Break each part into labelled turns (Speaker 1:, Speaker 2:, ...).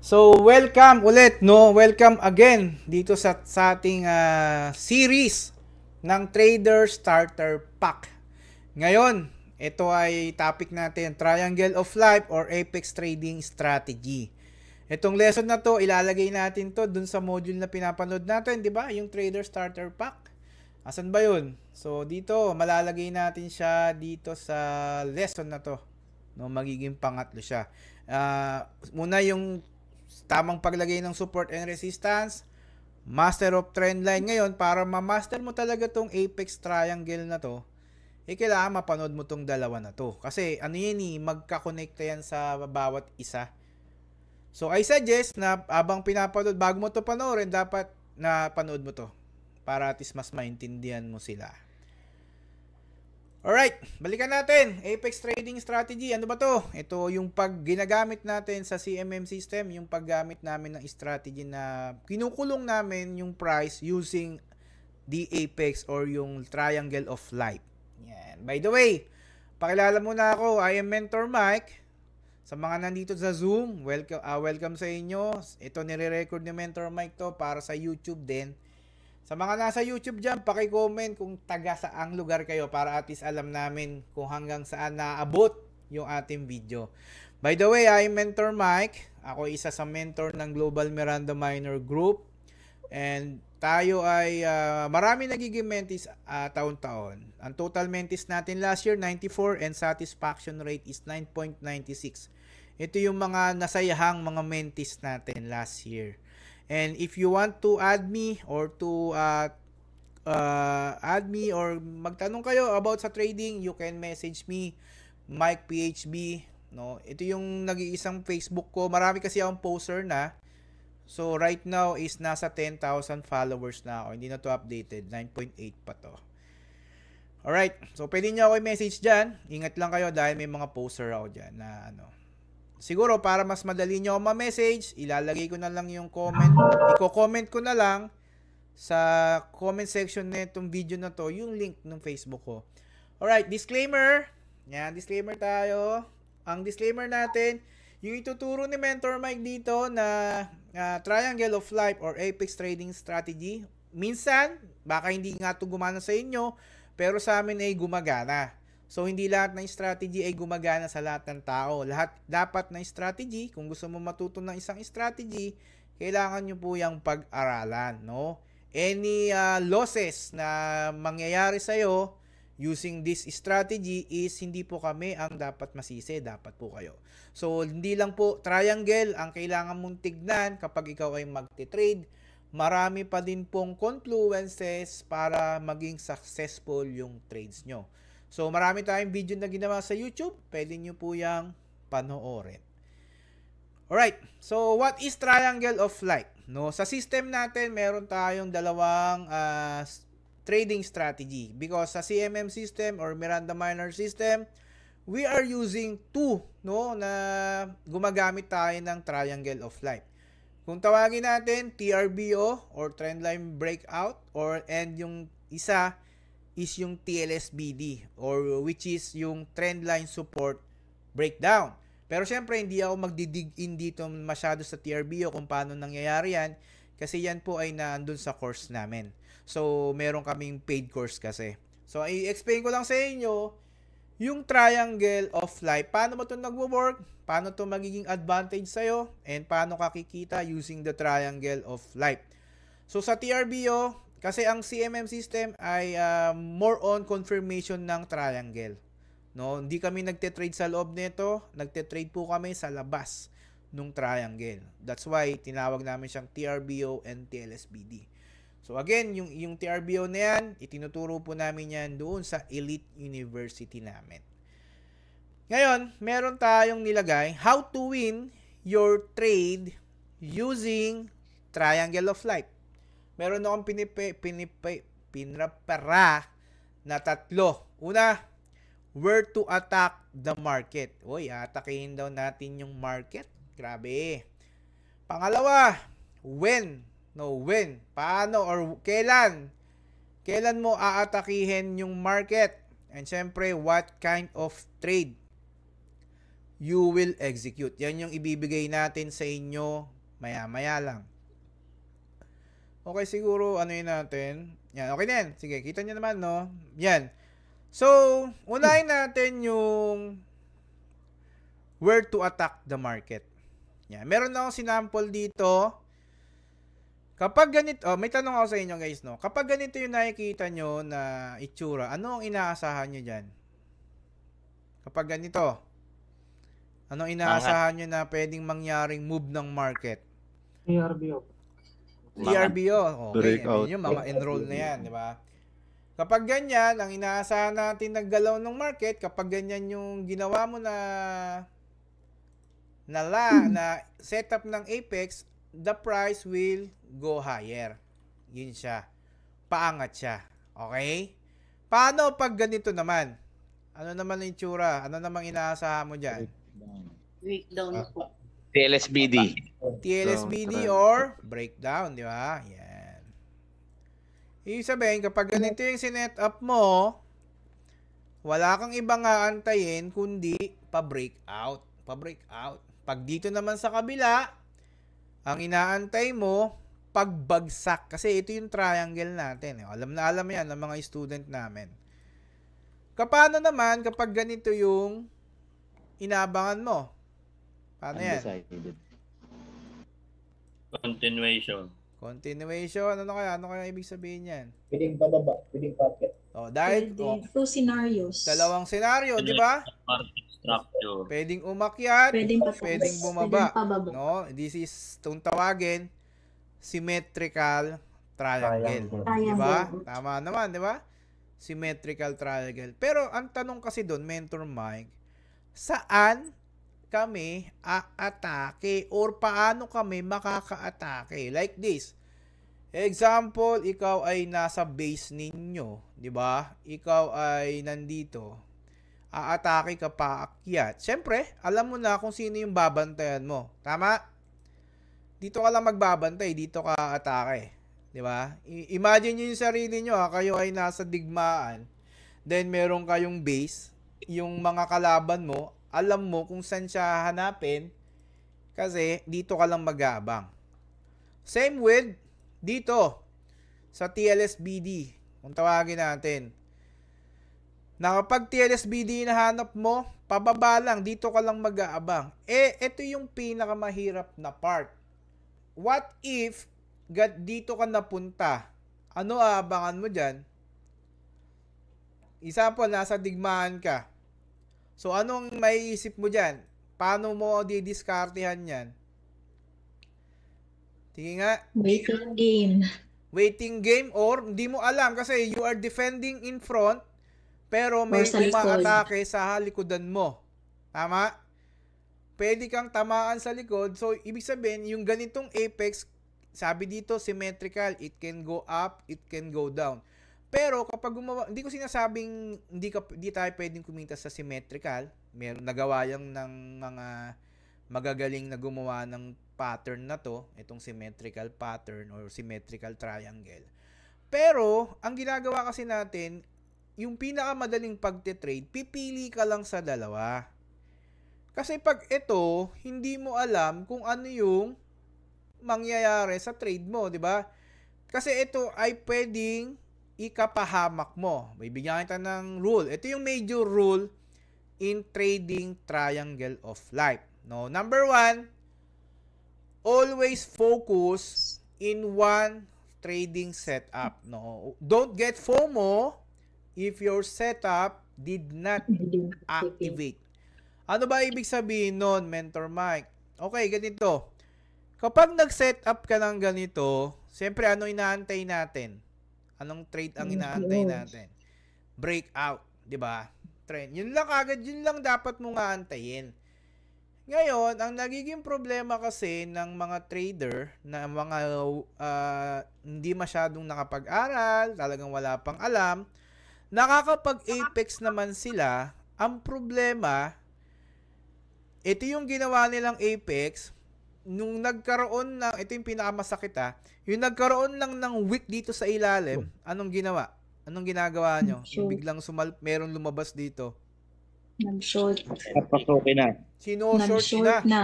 Speaker 1: So, welcome ulit, no? Welcome again dito sa ating series ng Trader Starter Pack. Ngayon, ito ay topic natin, Triangle of Life or Apex Trading Strategy. Itong lesson na to, ilalagay natin to dun sa module na pinapanood natin, di ba? Yung Trader Starter Pack. Asan ba yun? So, dito, malalagay natin siya dito sa lesson na to. No, magiging pangatlo siya. Muna yung tamang paglagay ng support and resistance, master of trend line. Ngayon, para ma-master mo talaga tong Apex Triangle na to, kailangan mapanood mo tong dalawa na to. Kasi ano yan magkakonekta yan sa bawat isa. So, I suggest na abang pinapanood, bago mo to panoorin, dapat na panood mo to. Para at least mas maintindihan mo sila. Alright, balikan natin. Apex Trading Strategy. Ano ba to? Ito yung pag ginagamit natin sa CMM system, yung paggamit namin ng strategy na kinukulong namin yung price using the Apex or yung Triangle of Life. Yan. By the way, pakilala muna ako. I am Mentor Mike. Sa mga nandito sa Zoom, welcome sa inyo. Ito nire-record ni Mentor Mike to para sa YouTube din. Sa mga nasa YouTube dyan, paki-comment kung taga saang lugar kayo para at least alam namin kung hanggang saan naabot yung ating video. By the way, I'm Mentor Mike. Ako isa sa mentor ng Global Miranda Minor Group. And tayo ay marami nagiging mentees taon-taon. Ang total mentees natin last year, 94 and satisfaction rate is 9.96. Ito yung mga nasayahang mga mentees natin last year. And if you want to add me or magtanong kayo about sa trading, you can message me, Mike PHB. No? Ito yung nag-iisang Facebook ko. Marami kasi akong poster na. So right now is nasa 10,000 followers na ako. Hindi na to updated. 9.8 pa to. Alright. So pwede nyo ako i-message dyan. Ingat lang kayo dahil may mga poster ako dyan na ano. Siguro para mas madali nyo ako ma-message, ilalagay ko na lang yung comment. Iko-comment ko na lang sa comment section na itong video na to, yung link ng Facebook ko. Alright, disclaimer. Yan, disclaimer tayo. Ang disclaimer natin, yung ituturo ni Mentor Mike dito na Triangle of Life or Apex Trading Strategy, minsan, baka hindi nga ito gumana sa inyo, pero sa amin ay gumagana. So, hindi lahat ng strategy ay gumagana sa lahat ng tao. Dapat na strategy, kung gusto mo matuto ng isang strategy, kailangan nyo po yung pag-aralan, no? Any losses na mangyayari sa'yo using this strategy is hindi po kami ang dapat masisi, dapat po kayo. So, hindi lang po triangle ang kailangan mong tignan kapag ikaw ay magte-trade. Marami pa din pong confluences para maging successful yung trades nyo. So, marami tayong video na ginawa sa YouTube. Pwede nyo po yung panoorin. Alright. So, what is Triangle of Life? No, sa system natin, meron tayong dalawang trading strategy. Because sa CMM system or Miranda Minor system, we are using two, no, na gumagamit tayo ng Triangle of Life. Kung tawagin natin TRBO or Trendline Breakout and yung isa is yung TLSBD or which is yung Trendline Support Breakdown. Pero syempre hindi ako magdidig in dito masyado sa TRBO kung paano nangyayari yan kasi yan po ay naandun sa course namin. So meron kaming paid course kasi. So i-explain ko lang sa inyo yung Triangle of Life. Paano mo ito nagwo-work? Paano ito magiging advantage sa'yo? And paano kakikita using the Triangle of Life? So sa TRBO, kasi ang CMM system ay more on confirmation ng triangle. No, hindi kami nagte-trade sa loob nito, nagte-trade po kami sa labas ng triangle. That's why tinawag namin siyang TRBO and TLSBD. So again, yung TRBO na yan, itinuturo po namin yan doon sa Elite University namin. Ngayon, meron tayong nilagay how to win your trade using Triangle of Life. Meron akong pinapara na tatlo. Una, where to attack the market. Uy, atakihin daw natin yung market. Grabe. Pangalawa, when. No, when. Paano or kailan? Kailan mo aatakihin yung market? And syempre, what kind of trade? you will execute. Yan yung ibibigay natin sa inyo maya-maya lang. Okay, siguro ano yun natin? Yan, okay din. Sige, kita nyo naman, no? Yan. So, unahin natin yung where to attack the market. Yan. Meron na akong sinample dito. Kapag ganito, may tanong ako sa inyo guys, no? Kapag ganito yung nakikita nyo na itsura, ano ang inaasahan nyo dyan? Kapag ganito, anong inaasahan nyo na pwedeng mangyaring move ng market?
Speaker 2: TRBO.
Speaker 1: TRBO. Okay,
Speaker 3: Breakout.
Speaker 1: yun, mga enroll na yan, di ba? Kapag ganyan, ang inaasahan natin naggalaw ng market, kapag ganyan yung ginawa mo na setup ng Apex, the price will go higher. Yun siya. Paangat siya. Okay? Paano pag ganito naman? Ano naman yung itsura? Ano namang inaasahan mo dyan?
Speaker 4: Breakdown po.
Speaker 5: TLSBD.
Speaker 1: TLSBD or breakdown, di ba? Yan. Ibig sabihin, kapag ganito yung sinet up mo, wala kang ibang aantayin kundi pa-breakout. Pa-breakout. Pag dito naman sa kabila, ang inaantay mo, pagbagsak. Kasi ito yung triangle natin. Alam na alam yan ng mga student namin. Kapano naman kapag ganito yung inaabangan mo? Paano yan?
Speaker 3: Undecided.
Speaker 1: Continuation. Ano kaya ibig sabihin yan?
Speaker 2: Pwedeng bababa, pwedeng packet.
Speaker 1: Dahil
Speaker 4: Two scenarios.
Speaker 1: dalawang senaryo, di ba? Pwedeng umakyat, pwedeng bumaba. No, this is itong tawagin symmetrical triangle. Di ba? Tama naman, di ba? Symmetrical triangle. Pero ang tanong kasi doon, Mentor Mike, saan kami aatake or paano kami makaka-atake? Like this. Example, ikaw ay nasa base ninyo, 'di ba? Ikaw ay nandito. Aatake ka paakyat. Siyempre, alam mo na kung sino yung babantayan mo. Tama? Dito ka lang magbabantay, dito ka atake. 'Di ba? Imagine niyo yung sarili niyo, kayo ay nasa digmaan. Then meron kayong base, yung mga kalaban mo, alam mo kung saan siya hanapin kasi dito ka lang mag-aabang. Same with dito sa TLSBD, kung tawagin natin. Na kapag TLSBD nahanap mo, pababa lang, dito ka lang mag-aabang. Ito yung pinakamahirap na part. What if dito ka napunta? Ano aabangan mo dyan? Example, nasa digmaan ka. So, anong maiisip mo dyan? Paano mo didiskartehan yan? Tingin nga.
Speaker 4: Waiting game.
Speaker 1: Waiting game or hindi mo alam kasi you are defending in front pero may umaatake sa likodan mo. Tama? Pwede kang tamaan sa likod. So, ibig sabihin, yung ganitong Apex, sabi dito, symmetrical. It can go up, it can go down. Pero kapag gumawa, hindi ko sinasabing hindi tayo pwedeng kumita sa symmetrical. Meron nagawa yang ng mga magagaling na gumawa ng pattern na to, itong symmetrical pattern or symmetrical triangle. Pero ang ginagawa kasi natin, yung pinakamadaling pagte-trade, pipili ka lang sa dalawa. Kasi pag ito, hindi mo alam kung ano yung mangyayari sa trade mo, di ba? Kasi ito ay pwedeng ikapahamak mo. Bibigyan kita ng rule. Ito yung major rule in trading triangle of life. No, number 1, always focus in one trading setup. No, don't get FOMO if your setup did not activate. Ano ba ibig sabihin nun, Mentor Mike? Okay, ganito. Kapag nag-setup ka ng ganito, siyempre ano inaantay natin? Anong trade ang inaantay natin? Breakout, 'di ba? Trend. Yun lang agad, yun lang dapat mong aantayin. Ngayon, ang nagiging problema kasi ng mga trader na mga hindi masyadong nakapag-aral, talagang wala pang alam, nakakapag-apex naman sila, ang problema, ito yung ginawa nilang apex, nung nagkaroon ng, ito yung pinakamasakit yung nagkaroon lang ng wick dito sa ilalim, anong ginawa? Anong ginagawa nyo? Yung biglang meron lumabas dito.
Speaker 4: Nag-short.
Speaker 3: Napasukin na.
Speaker 1: Sino-short
Speaker 4: Nag-short
Speaker 1: na.
Speaker 4: na.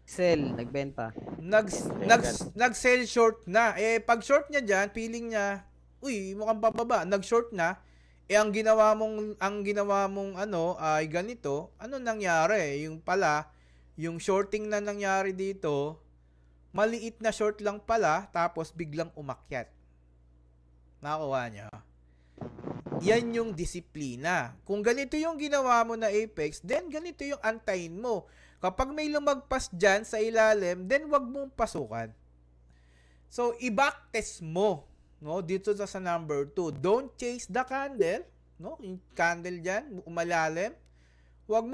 Speaker 5: Sell, nagbenta.
Speaker 1: Nag-sell short na. Pag short niya diyan, feeling niya, uy, mukhang bababa, nag-short na. Ang ginawa mong ano ay ganito, ano nangyari? Yung pala, yung shorting na nangyari dito, maliit na short lang pala, tapos biglang umakyat. Nakuha niyo? Yan yung disiplina. Kung ganito yung ginawa mo na Apex, then ganito yung antayin mo. Kapag may lumagpas dyan sa ilalim, then wag mong pasukan. So, i-backtest mo, no? Dito sa number 2. Don't chase the candle, no? Yung candle dyan, umalalim. Wag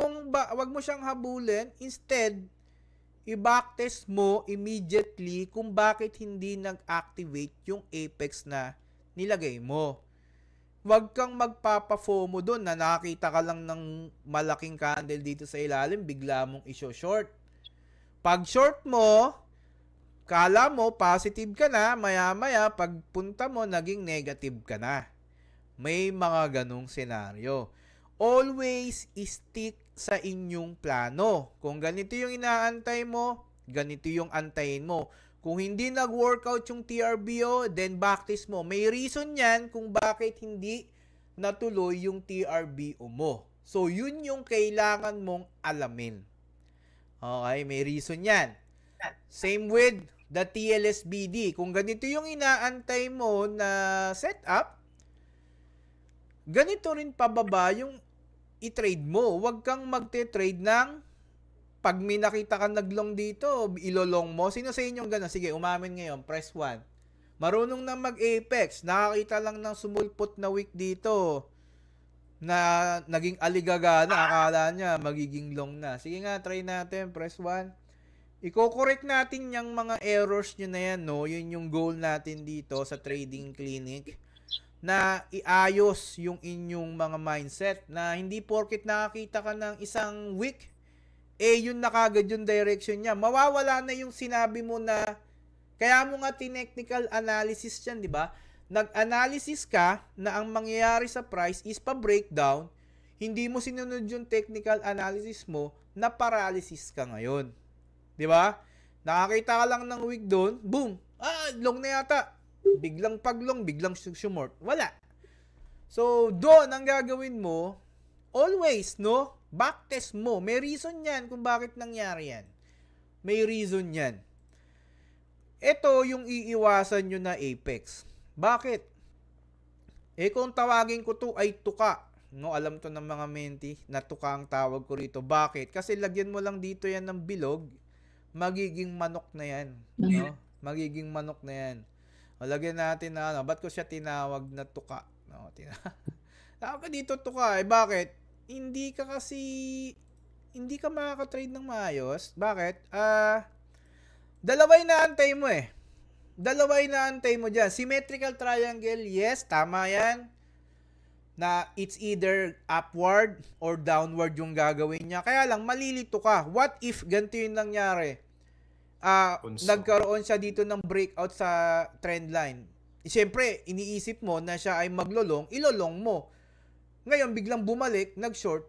Speaker 1: mo siyang habulin. Instead, i-backtest mo immediately kung bakit hindi nag-activate yung Apex na nilagay mo. Huwag kang magpapa-FOMO doon na nakakita ka lang ng malaking candle dito sa ilalim, bigla mong iso-short. Pag short mo, kala mo positive ka na, maya-maya pagpunta mo naging negative ka na. May mga ganong senaryo. Always stick sa inyong plano. Kung ganito yung inaantay mo, ganito yung antayin mo. Kung hindi nag-workout yung TRBO, then backtest mo. May reason yan kung bakit hindi natuloy yung TRBO mo. So, yun yung kailangan mong alamin. Okay, may reason yan. Same with the TLSBD. Kung ganito yung inaantay mo na setup, ganito rin pababa yung i-trade mo. Huwag kang magte-trade ng pag may nakita ka naglong dito, ilolong mo. Sino sa inyong gano'n? Sige, umamin ngayon. Press 1. Marunong na mag-Apex. Nakakita lang ng sumulpot na wick dito na naging aligaga na. Akala niya magiging long na. Sige nga, try natin. Press 1. Iko-correct natin yung mga errors nyo na yan, no? Yun yung goal natin dito sa Trading Clinic. Na iayos yung inyong mga mindset. Na hindi porket nakakita ka ng isang wick, yun na kagad yung direction niya. Mawawala na yung sinabi mo na, kaya mo nga technical analysis yan, di ba? Nag-analysis ka na ang mangyayari sa price is pa-breakdown, hindi mo sinunod yung technical analysis mo, na paralysis ka ngayon. Di ba? Nakakita ka lang ng wick doon, boom! Long na yata. Biglang paglong, biglang sumort. Wala. So, doon ang gagawin mo, always, no? Backtest mo. May reason yan kung bakit nangyari yan. May reason yan. Ito yung iiwasan nyo na Apex. Bakit? Kung tawagin ko to ay tuka. No, alam to ng mga menti na tuka ang tawag ko rito. Bakit? Kasi lagyan mo lang dito yan ng bilog, magiging manok na yan. No? Magiging manok na yan. O, lagyan natin na ano. Ba't ko siya tinawag na tuka? No, tawag ka dito tuka. Bakit? Hindi ka makaka-trade ng maayos. Bakit? Dalaway na antay mo Dalaway na antay mo dyan. Symmetrical triangle, yes, tama yan. Na it's either upward or downward yung gagawin niya. Kaya lang, malilito ka. What if ganito yung nangyari? Nagkaroon siya dito ng breakout sa trend line. Siyempre, iniisip mo na siya ay maglolong, ilolong mo. Ngayon, biglang bumalik, nag-short.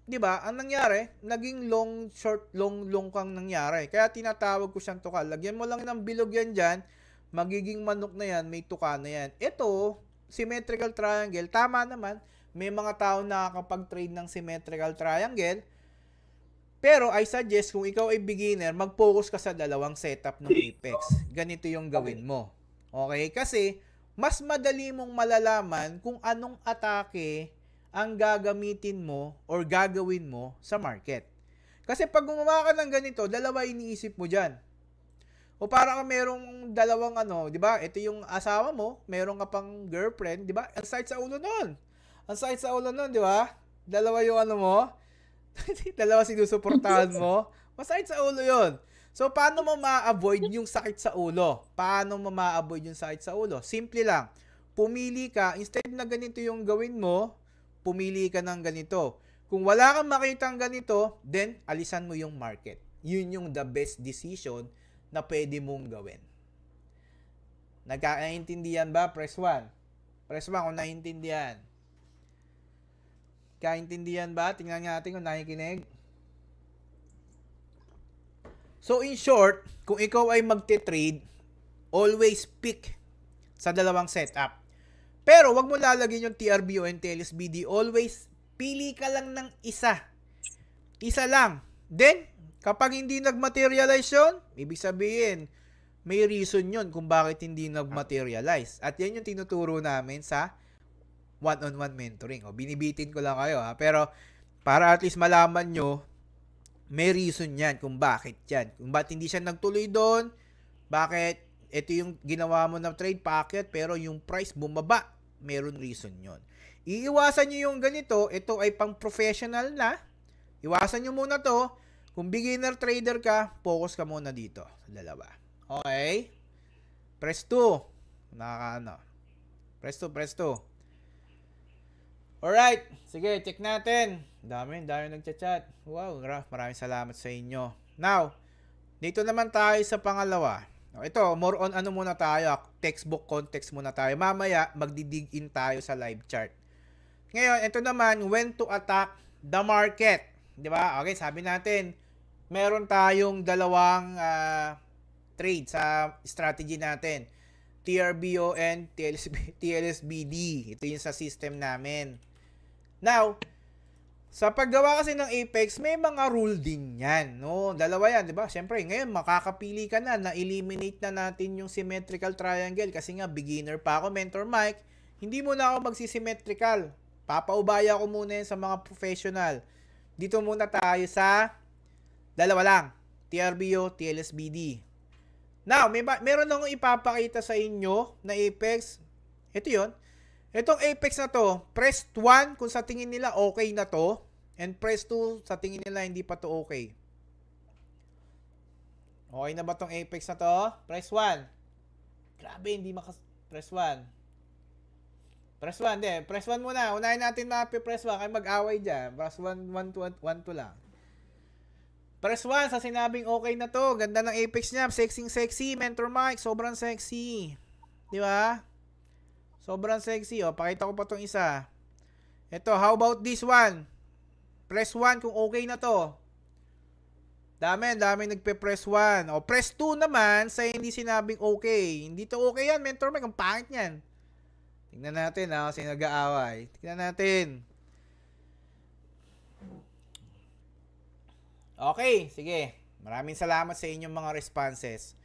Speaker 1: 'Di ba? Ang nangyari, naging long, short, long kang nangyari. Kaya tinatawag ko siyang tuka. Lagyan mo lang ng bilog yan dyan, magiging manok na yan, may tuka na yan. Ito, symmetrical triangle, tama naman. May mga tao na nakakapag-trade ng symmetrical triangle. Pero I suggest, kung ikaw ay beginner, mag-focus ka sa dalawang setup ng Apex. Ganito yung gawin mo. Okay? Kasi, mas madali mong malalaman kung anong atake ang gagamitin mo or gagawin mo sa market. Kasi pag gumawa ka ng ganito, dalawa iniisip mo dyan. O para ka merong dalawang di ba? Ito yung asawa mo, meron ka pang girlfriend, di ba? Ang sakit sa ulo nun. Ang sakit sa ulo nun, di ba? Dalawa yung mo, dalawa sinusuportahan mo. Masakit sa ulo yon. So, paano mo ma-avoid yung sakit sa ulo? Paano mo ma-avoid yung sakit sa ulo? Simple lang. Pumili ka, instead na ganito yung gawin mo, pumili ka ng ganito. Kung wala kang makitang ganito, then alisan mo yung market. Yun yung the best decision na pwede mong gawin. Nagkakaintindihan ba? Press 1. Press 1 kung naiintindihan. Kaintindihan ba? Tingnan natin kung nakikinig. So in short, kung ikaw ay magte-trade, always pick sa dalawang setup. Pero wag mo lalagyan yung TRBO and TLSBD. Always pili ka lang ng isa. Isa lang. Then, kapag hindi nag-materialize yun, ibig sabihin, may reason yun kung bakit hindi nag-materialize. At yan yung tinuturo namin sa one-on-one mentoring. O, binibitin ko lang kayo ha. Pero, para at least malaman nyo, may reason yan kung bakit yan. Kung bakit hindi siya nagtuloy doon, bakit ito yung ginawa mo na trade packet pero yung price bumaba, meron reason yon. Iiwasan nyo yung ganito, ito ay pang professional na. Iwasan nyo muna to. Kung beginner trader ka, focus ka muna dito sa dalawa. Okay? Press 2. Press 2. Alright. Sige, check natin. Dami nagchat-chat. Wow, maraming salamat sa inyo. Now, dito naman tayo sa pangalawa. Ito, more on ano muna tayo, textbook context muna tayo. Mamaya, magdidig in tayo sa live chart. Ngayon, ito naman, when to attack the market. Di ba? Okay, sabi natin, meron tayong dalawang trade sa strategy natin. TRBO and TLSBD. Ito yung sa system namin. Now, sa paggawa kasi ng Apex, may mga rule din yan, no? Dalawa yan, di ba? Siyempre, ngayon, makakapili ka na eliminate na natin yung symmetrical triangle kasi nga, beginner pa ako, Mentor Mike, hindi muna ako magsisymmetrical. Papaubaya ko muna yan sa mga professional. Dito muna tayo sa dalawa lang, TRBO, TLSBD. Now, meron akong ipapakita sa inyo na Apex. Ito yon. Itong Apex na to, press 1 kung sa tingin nila okay na to. And press 2 sa tingin nila hindi pa to okay. Okay na ba tong Apex na to? Press 1. Grabe, hindi press 1. Press 1, hindi. Press 1 muna. Unahin natin press 1. Kayo mag-away dyan. Press 1, 1, 2 lang. Press 1 sa sinabing okay na to. Ganda ng Apex niya. Sexy. Mentor Mike. Sobrang sexy. Di ba? Sobrang sexy. O, pakita ko pa tong isa. Ito, how about this one? Press 1 kung okay na to. Dami nagpe-press 1. O, press 2 naman sa hindi sinabing okay. Hindi to okay yan, Mentor Mike. Ang pangit yan. Tingnan natin kasi nag-aaway. Tingnan natin. Okay, sige. Maraming salamat sa inyong mga responses.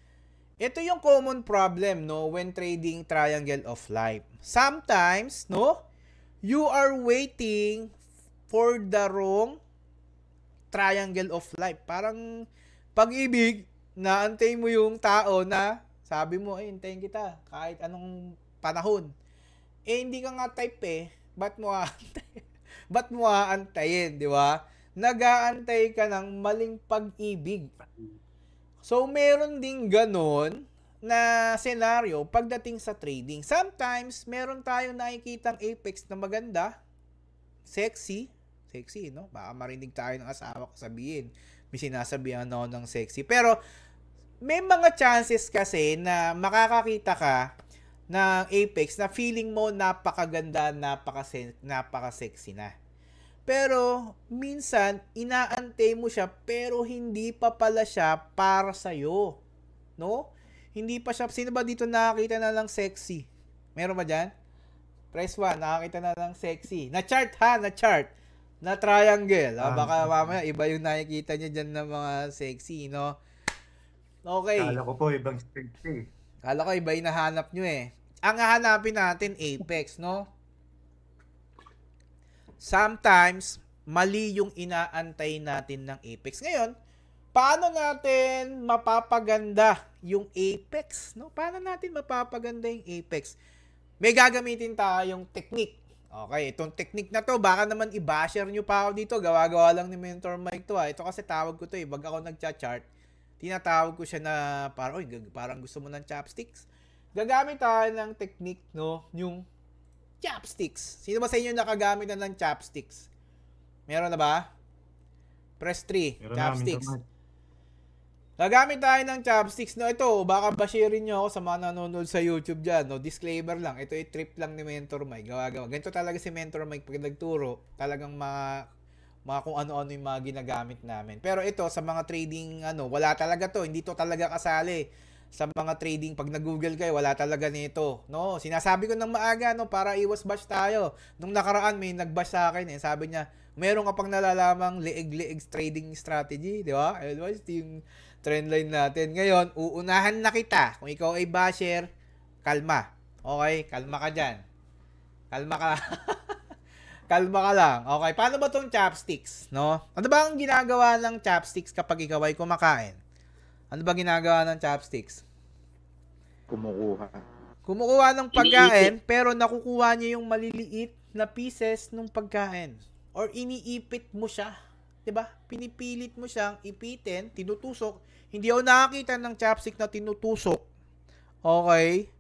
Speaker 1: Ito yung common problem, no, when trading triangle of life. Sometimes, no, you are waiting for the wrong triangle of life. Parang pag-ibig, naantay mo yung tao na sabi mo, hintayin kita kahit anong panahon. Hindi ka nga type ba't mo aantayin, di ba? Nag-aantay ka ng maling pag-ibig. So, meron ding ganon na senaryo pagdating sa trading. Sometimes, meron tayong nakikitang Apex na maganda, sexy, no? Baka marinig tayo ng asawa ko sabihin. May sinasabihan ako ng sexy. Pero, may mga chances kasi na makakakita ka ng Apex na feeling mo napakaganda, napaka-sexy na. Pero, minsan, inaantay mo siya, pero hindi pa pala siya para sa'yo. No? Hindi pa siya, sino ba dito nakakita na lang sexy? Meron ba dyan? Press 1, nakakita na lang sexy. Na-chart ha, na-chart. Na triangle. Baka mamaya, iba yung nakikita niya dyan ng mga sexy, no? Okay.
Speaker 2: Kala ko po ibang sexy.
Speaker 1: Kala ko iba yung nahanap nyo Ang hahanapin natin, Apex, no? Sometimes, mali yung inaantay natin ng Apex. Ngayon, paano natin mapapaganda yung Apex? No? Paano natin mapapaganda yung Apex? May gagamitin tayong technique. Okay, itong technique na to, baka naman i-basher nyo pa ako dito. Gawa-gawa lang ni Mentor Mike to. Ito kasi tawag ko to Pag ako nagcha-chart, tinatawag ko siya na parang gusto mo ng chopsticks. Gagamit tayo ng technique, no? Yung chopsticks. Sino ba sa inyo nakagamit na ng chopsticks? Meron na ba? Press 3. Chopsticks. Gagamit tayo ng chopsticks. No, ito, baka bashirin nyo ako sa mga nanonood sa YouTube dyan. No, disclaimer lang. Ito ay trip lang ni Mentor Mike. Gawa-gawa. Ganito talaga si Mentor Mike pag nagturo. Talagang mga kung ano-ano yung mga ginagamit namin. Pero ito, sa mga trading, wala talaga to. Hindi to talaga kasali. Sa mga trading, pag nag-google kayo, wala talaga nito. No, sinasabi ko ng maaga, no, para iwas bash tayo. Nung nakaraan, may nag-bash sa akin. Sabi niya, meron ka pang nalalamang leeg-leeg trading strategy. Di ba? Otherwise, yung trendline natin. Ngayon, uunahan na kita. Kung ikaw ay basher, kalma. Okay? Kalma ka dyan. Kalma ka. Kalma ka lang. Okay? Paano ba tong chopsticks? No? Ano ba ang ginagawa ng chopsticks kapag ikaw ay kumakain? Ano ba ginagawa ng chopsticks? Kumukuha ng pagkain, pero nakukuha niya yung maliliit na pieces ng pagkain. Or iniipit mo siya. 'Di ba? Pinipilit mo siyang ipitin, tinutusok. Hindi ako nakakita ng chopstick na tinutusok. Okay?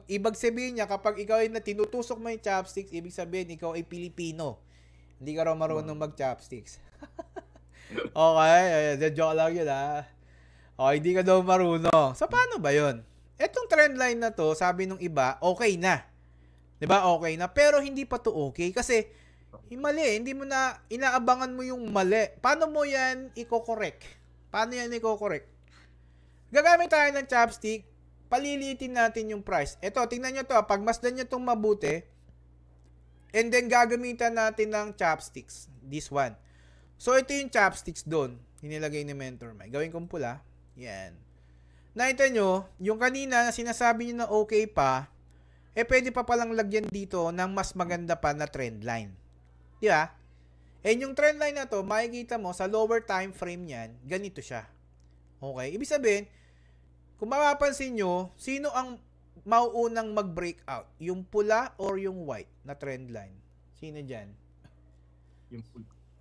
Speaker 1: Ibig sabihin niya, kapag ikaw ay tinutusok mo yung chopsticks, ibig sabihin, ikaw ay Pilipino. Hindi ka raw marunong mag-chopsticks. Okay? Joke lang yun, ha? Okay, hindi ka daw marunong. So, paano ba yun? Etong trendline na to, sabi nung iba, okay na. 'Di ba? Okay na. Pero hindi pa to okay. Kasi, mali, hindi mo na, inaabangan mo yung mali. Paano mo yan i-correct? Paano yan i-correct? Gagamit tayo ng chopstick, palilitin natin yung price. Ito, tingnan nyo to, pagmasdan nyo itong mabuti, and then gagamitan natin ng chopsticks. This one. So, ito yung chopsticks doon. Hinilagay ni Mentor Mike. Gawin kong pula. Yan. Nakita nyo, yung kanina na sinasabi nyo na okay pa, pwede pa palang lagyan dito ng mas maganda pa na trendline. Di ba? And yung trendline na to, makikita mo sa lower time frame yan, ganito siya. Okay? Ibig sabihin, kung mapapansin nyo, sino ang mauunang mag-breakout? Yung pula or yung white na trendline? Sino dyan?
Speaker 2: Yung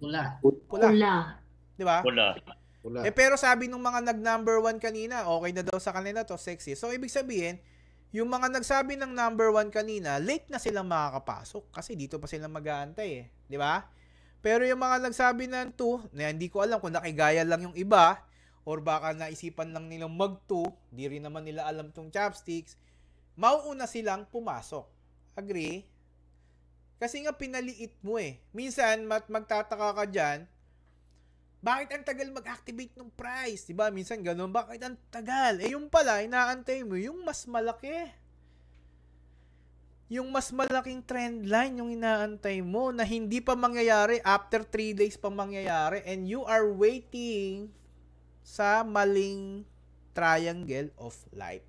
Speaker 2: pula.
Speaker 4: Pula.
Speaker 1: Di ba?
Speaker 3: Pula.
Speaker 1: Pero sabi nung mga nag-number 1 kanina, okay na daw sa kanila to, sexy. So, ibig sabihin, yung mga nagsabi ng number 1 kanina, late na silang makakapasok kasi dito pa sila mag-aantay eh. Di ba? Pero yung mga nagsabi ng 2, na hindi ko alam kung nakigaya lang yung iba or baka naisipan lang nilang mag-2, di rin naman nila alam tong chopsticks, mauuna silang pumasok. Agree? Kasi nga pinaliit mo eh. Minsan, magtataka ka dyan, bakit ang tagal mag-activate ng price? Diba? Minsan ganun, bakit ang tagal? Yung pala, inaantay mo, yung mas malaki. Yung mas malaking trend line, yung inaantay mo, na hindi pa mangyayari, after 3 days pa mangyayari, and you are waiting sa maling triangle of life.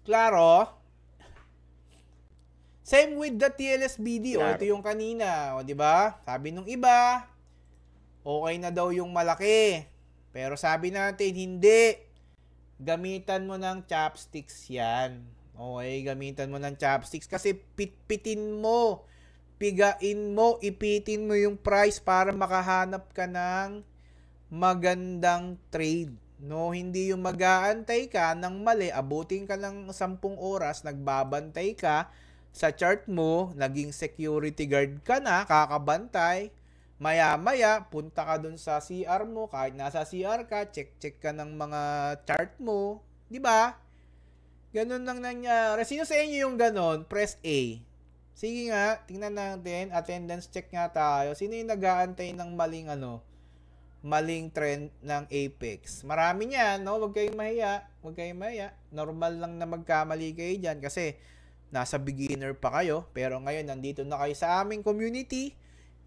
Speaker 1: Klaro? Same with the TLSBD. O, ito yung kanina. O, diba? Sabi nung iba, okay na daw yung malaki. Pero sabi natin, hindi. Gamitan mo ng chopsticks yan. Okay, gamitan mo ng chopsticks kasi pitpitin mo, pigain mo, ipitin mo yung price para makahanap ka ng magandang trade. No, hindi yung mag-aantay ka ng mali, abutin ka ng 10 oras, nagbabantay ka sa chart mo, naging security guard ka na, kakabantay. Maya-maya, punta ka dun sa CR mo, kahit nasa CR ka, check ka ng mga chart mo. Di ba? Ganun lang nangyari. Sino sa inyo yung ganun? Press A. Sige nga, tingnan natin. Attendance check nga tayo. Sino yung nag-aantay ng maling trend ng Apex? Marami niyan, no? Huwag kayong mahiya. Normal lang na magkamali kayo dyan kasi nasa beginner pa kayo. Pero ngayon, nandito na kayo sa aming community.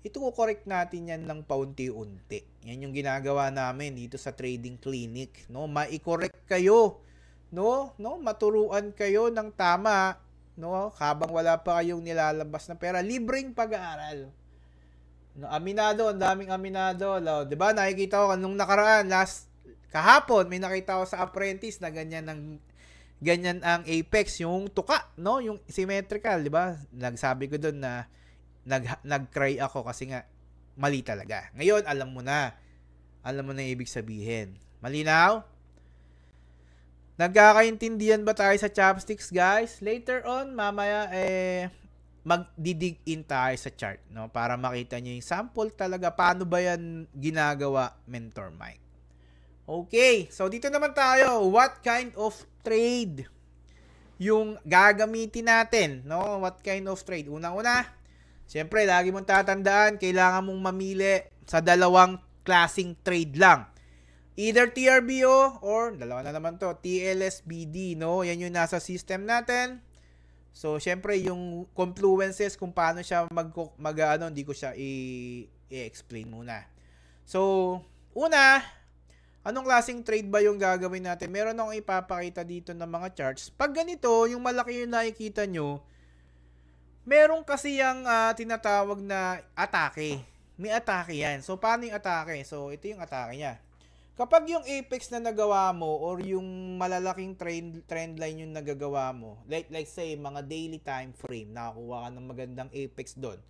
Speaker 1: Ito ko-correct natin yan ng paunti-unti. Yan yung ginagawa namin dito sa Trading Clinic, no? Mai-correct kayo, no? Maturuan kayo ng tama, no? Habang wala pa kayong nilalabas na pera, libreng pag-aaral. No, aminado, ang daming aminado, no? 'Di ba? Nakikita ko nung nakaraan, kahapon may nakita ko sa Apprentice na ganyan ang Apex, yung tuka, no? Yung symmetrical, 'di ba? Nagsabi ko doon na nag-cry ako kasi nga mali talaga. Ngayon, alam mo na yung ibig sabihin. Malinaw? Nagkakaintindihan ba tayo sa chopsticks, guys? Later on, mamaya, magdidig in tayo sa chart, no? Para makita nyo yung sample talaga. Paano ba yan ginagawa, Mentor Mike? Okay, so dito naman tayo. What kind of trade yung gagamitin natin, no? What kind of trade? Unang-una, siyempre, lagi mong tatandaan, kailangan mong mamili sa dalawang klaseng trade lang. Either TRBO or, dalawa na naman to, TLSBD, no? Yan yung nasa system natin. So, siyempre, yung confluences kung paano siya hindi ko siya i-explain muna. So, una, anong klaseng trade ba yung gagawin natin? Meron akong ipapakita dito ng mga charts. Pag ganito, yung malaki yung nakikita nyo, meron kasi yung tinatawag na atake. May atake yan. So, paano yung atake? So, ito yung atake niya. Kapag yung apex na nagawa mo or yung malalaking trend line yung nagagawa mo, like say, mga daily time frame, nakakuha ka ng magandang apex doon,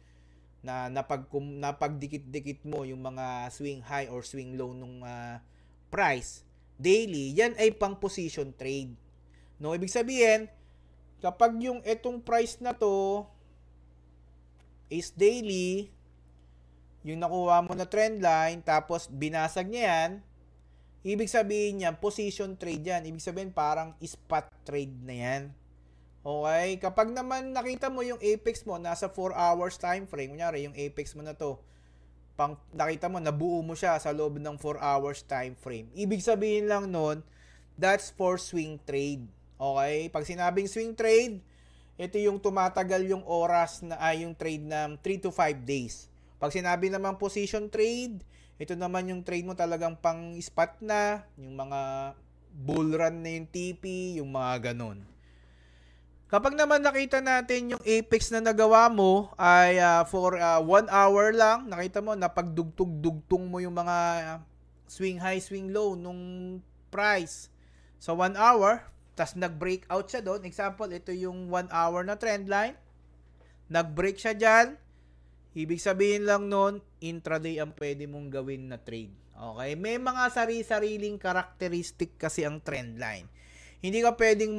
Speaker 1: na napagdikit-dikit mo yung mga swing high or swing low nung price, daily, yan ay pang position trade. No, ibig sabihin, kapag yung etong price na to is daily, yung nakuha mo na trend line, tapos binasag niya yan, ibig sabihin niya, position trade yan. Ibig sabihin, parang spot trade na yan. Okay? Kapag naman nakita mo yung apex mo, nasa 4 hours time frame, kunyari, yung apex mo na to, nakita mo, nabuo mo siya sa loob ng 4 hours time frame. Ibig sabihin lang nun, that's for swing trade. Okay? Pag sinabing swing trade, ito yung tumatagal yung oras na yung trade ng 3 to 5 days. Pag sinabi naman position trade, ito naman yung trade mo talagang pang spot na, yung mga bull run na yung TP, yung mga ganun. Kapag naman nakita natin yung apex na nagawa mo ay for 1 hour lang, nakita mo, napagdugtong-dugtong mo yung mga swing high, swing low nung price. So 1 hour, tas nag-breakout siya doon. Example, ito yung 1 hour na trend line. Nag-break siya dyan. Ibig sabihin lang nun, intraday ang pwede mong gawin na trade. Okay? May mga sari-sariling karakteristik kasi ang trend line. Hindi ka pwedeng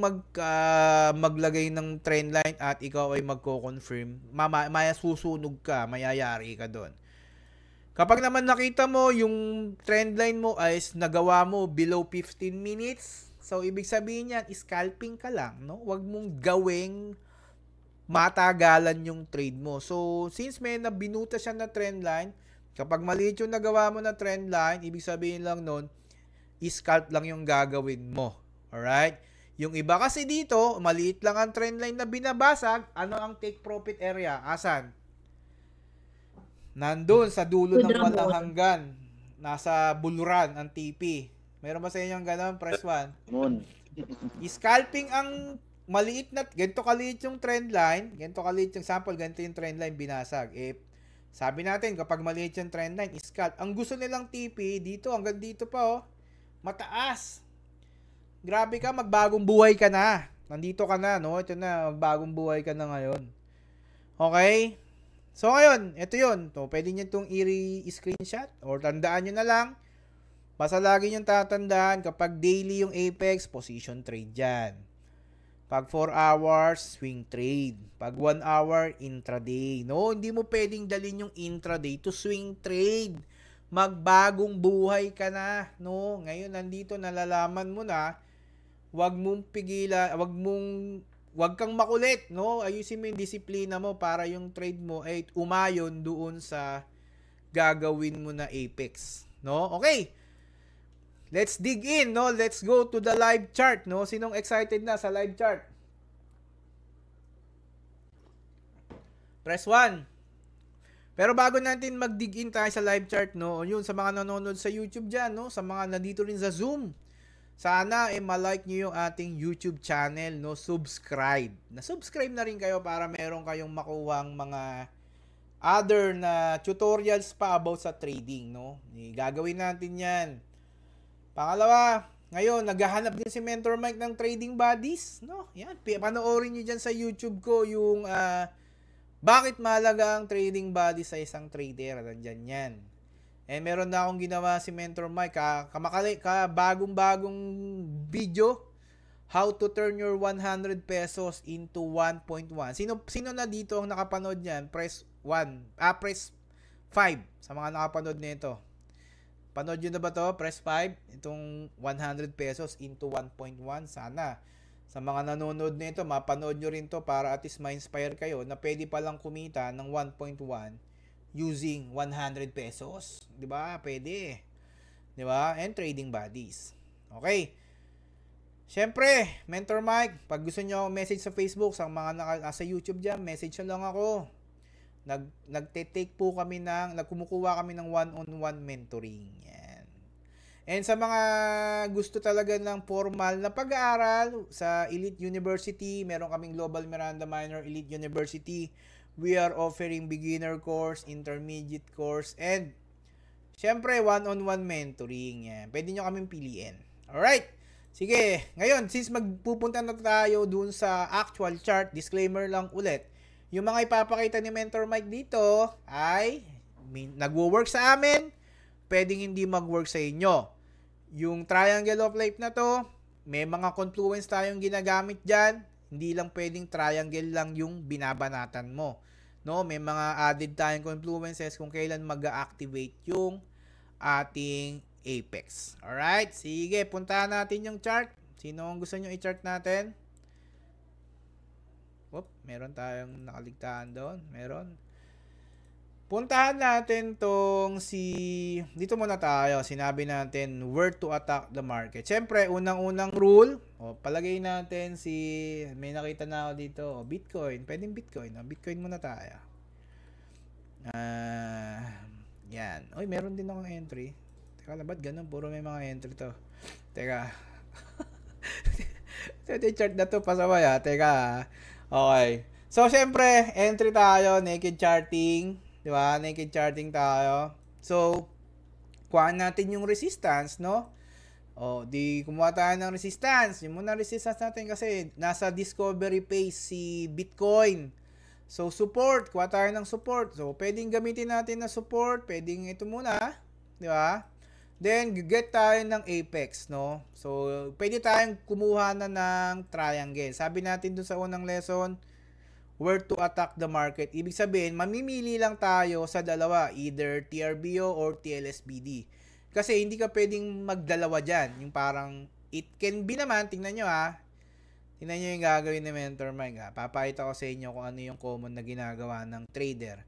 Speaker 1: maglagay ng trend line at ikaw ay magko-confirm. Maya susunog ka, mayayari ka doon. Kapag naman nakita mo yung trend line mo ay nagawa mo below 15 minutes, so ibig sabihin yan, scalping ka lang, no? Huwag mong gawing matagalan yung trade mo. So, since may nabinuta siya na trend line, kapag maliit yung nagawa mo na trend line, ibig sabihin lang nun, scalp lang yung gagawin mo. Alright? Yung iba kasi dito, maliit lang ang trend line na binabasag, ano ang take profit area? Asan? Nandun sa dulo ng walang hanggan. Nasa buluran ang TP. Meron ba sa inyo yung gano'n? Press 1. Scalping ang maliit na, ganito kaliit yung trend line, ganito kaliit yung sample, ganito yung trend line binasag. Sabi natin, kapag maliit yung trend line, scalp. Ang gusto nilang TP, dito, hanggang dito pa, mataas. Grabe ka, magbagong buhay ka na. Nandito ka na, no? Ito na, magbagong buhay ka na ngayon. Okay? So, ngayon, ito yun. So, pwede nyo itong i-screenshot or tandaan nyo na lang. Basta lagi nyo tatandaan, kapag daily yung apex, position trade dyan. Pag 4 hours, swing trade. Pag 1 hour, intraday. No, hindi mo pwedeng dalhin yung intraday to swing trade. Magbagong buhay ka na. No, ngayon nandito nalalaman mo na, wag mong pigilan, wag kang makulit, no? Ayusin mo yung disiplina mo para yung trade mo ay umayon doon sa gagawin mo na apex, no? Okay. Let's dig in, no? Let's go to the live chart, no? Sinong excited na sa live chart? Press 1. Pero bago natin mag-dig in tayo sa live chart, no? Yun, sa mga nanonood sa YouTube dyan, no? Sa mga nandito rin sa Zoom. Sana ma-like nyo yung ating YouTube channel, no? Subscribe. Na-subscribe na rin kayo para meron kayong makuhang mga other na tutorials pa about sa trading, no? Gagawin natin yan. Pangalawa, ngayon, naghahanap din si Mentor Mike ng trading buddies, no? Yan, panoorin nyo dyan sa YouTube ko yung bakit mahalaga ang trading buddies sa isang trader. Nandyan yan. Meron na akong ginawa si Mentor Mike, bagong-bagong video, how to turn your 100 pesos into 1.1. Sino na dito ang nakapanood niyan? Press 1, press 5 sa mga nakapanood nito. Panood nyo na ba to? Press 5. Itong 100 pesos into 1.1. Sana. Sa mga nanonood nito, mapanood nyo rin to para at least ma-inspire kayo na pwede palang kumita ng 1.1 using 100 pesos. Diba? Pwede. Diba? And trading buddies. Okay. Siyempre, Mentor Mike, pag gusto nyo message sa Facebook, sa mga nasa YouTube dyan, message nyo lang ako. Nagte-take po kami nagkumukuha kami ng one-on-one mentoring. Yan. And sa mga gusto talaga ng formal na pag-aaral sa Elite University, meron kaming Global Miranda Minor Elite University. We are offering beginner course, intermediate course, and syempre, one-on-one mentoring. Yan. Pwede nyo kaming piliin. Alright. Sige. Ngayon, since magpupunta na tayo dun sa actual chart, disclaimer lang ulit. Yung mga ipapakita ni Mentor Mike dito ay nagwo-work sa amin, pwedeng hindi mag-work sa inyo. Yung Triangle of Life na to, may mga confluence tayong ginagamit dyan. Hindi lang pwedeng triangle lang yung binabanatan mo. No, may mga added tayong confluences kung kailan mag-activate yung ating apex. Alright, sige, puntahan natin yung chart. Sino ang gusto nyo i-chart natin? Whoop, meron tayong nakaligtaan doon. Meron. Puntahan natin tong dito muna tayo. Sinabi natin where to attack the market. Siyempre, unang-unang rule. Palagay natin may nakita na ako dito. Bitcoin. Pwedeng Bitcoin. Bitcoin muna tayo. Yan. Oy, meron din akong entry. Teka lang, ba't ganun? Puro may mga entry to. Teka. Ito yung chart na to. Pasaway ha. Teka. Okay. So, syempre, entry tayo. Naked charting. Diba? Naked charting tayo. So, kuhaan natin yung resistance, no? Di kumuha tayo ng resistance. Yung muna resistance natin kasi nasa discovery phase si Bitcoin. So, support. Kuha tayo ng support. So, pwedeng gamitin natin na support. Pwedeng ito muna. Diba? Then, get tayo ng apex, no? So, pwede tayong kumuha na ng triangle. Sabi natin dun sa unang lesson, where to attack the market. Ibig sabihin, mamimili lang tayo sa dalawa, either TRBO or TLSBD. Kasi hindi ka pwedeng magdalawa dyan. Yung parang, it can be naman, tingnan nyo ha. Tingnan nyo yung gagawin ni Mentor Mike ha. Papakita ko sa inyo kung ano yung common na ginagawa ng trader.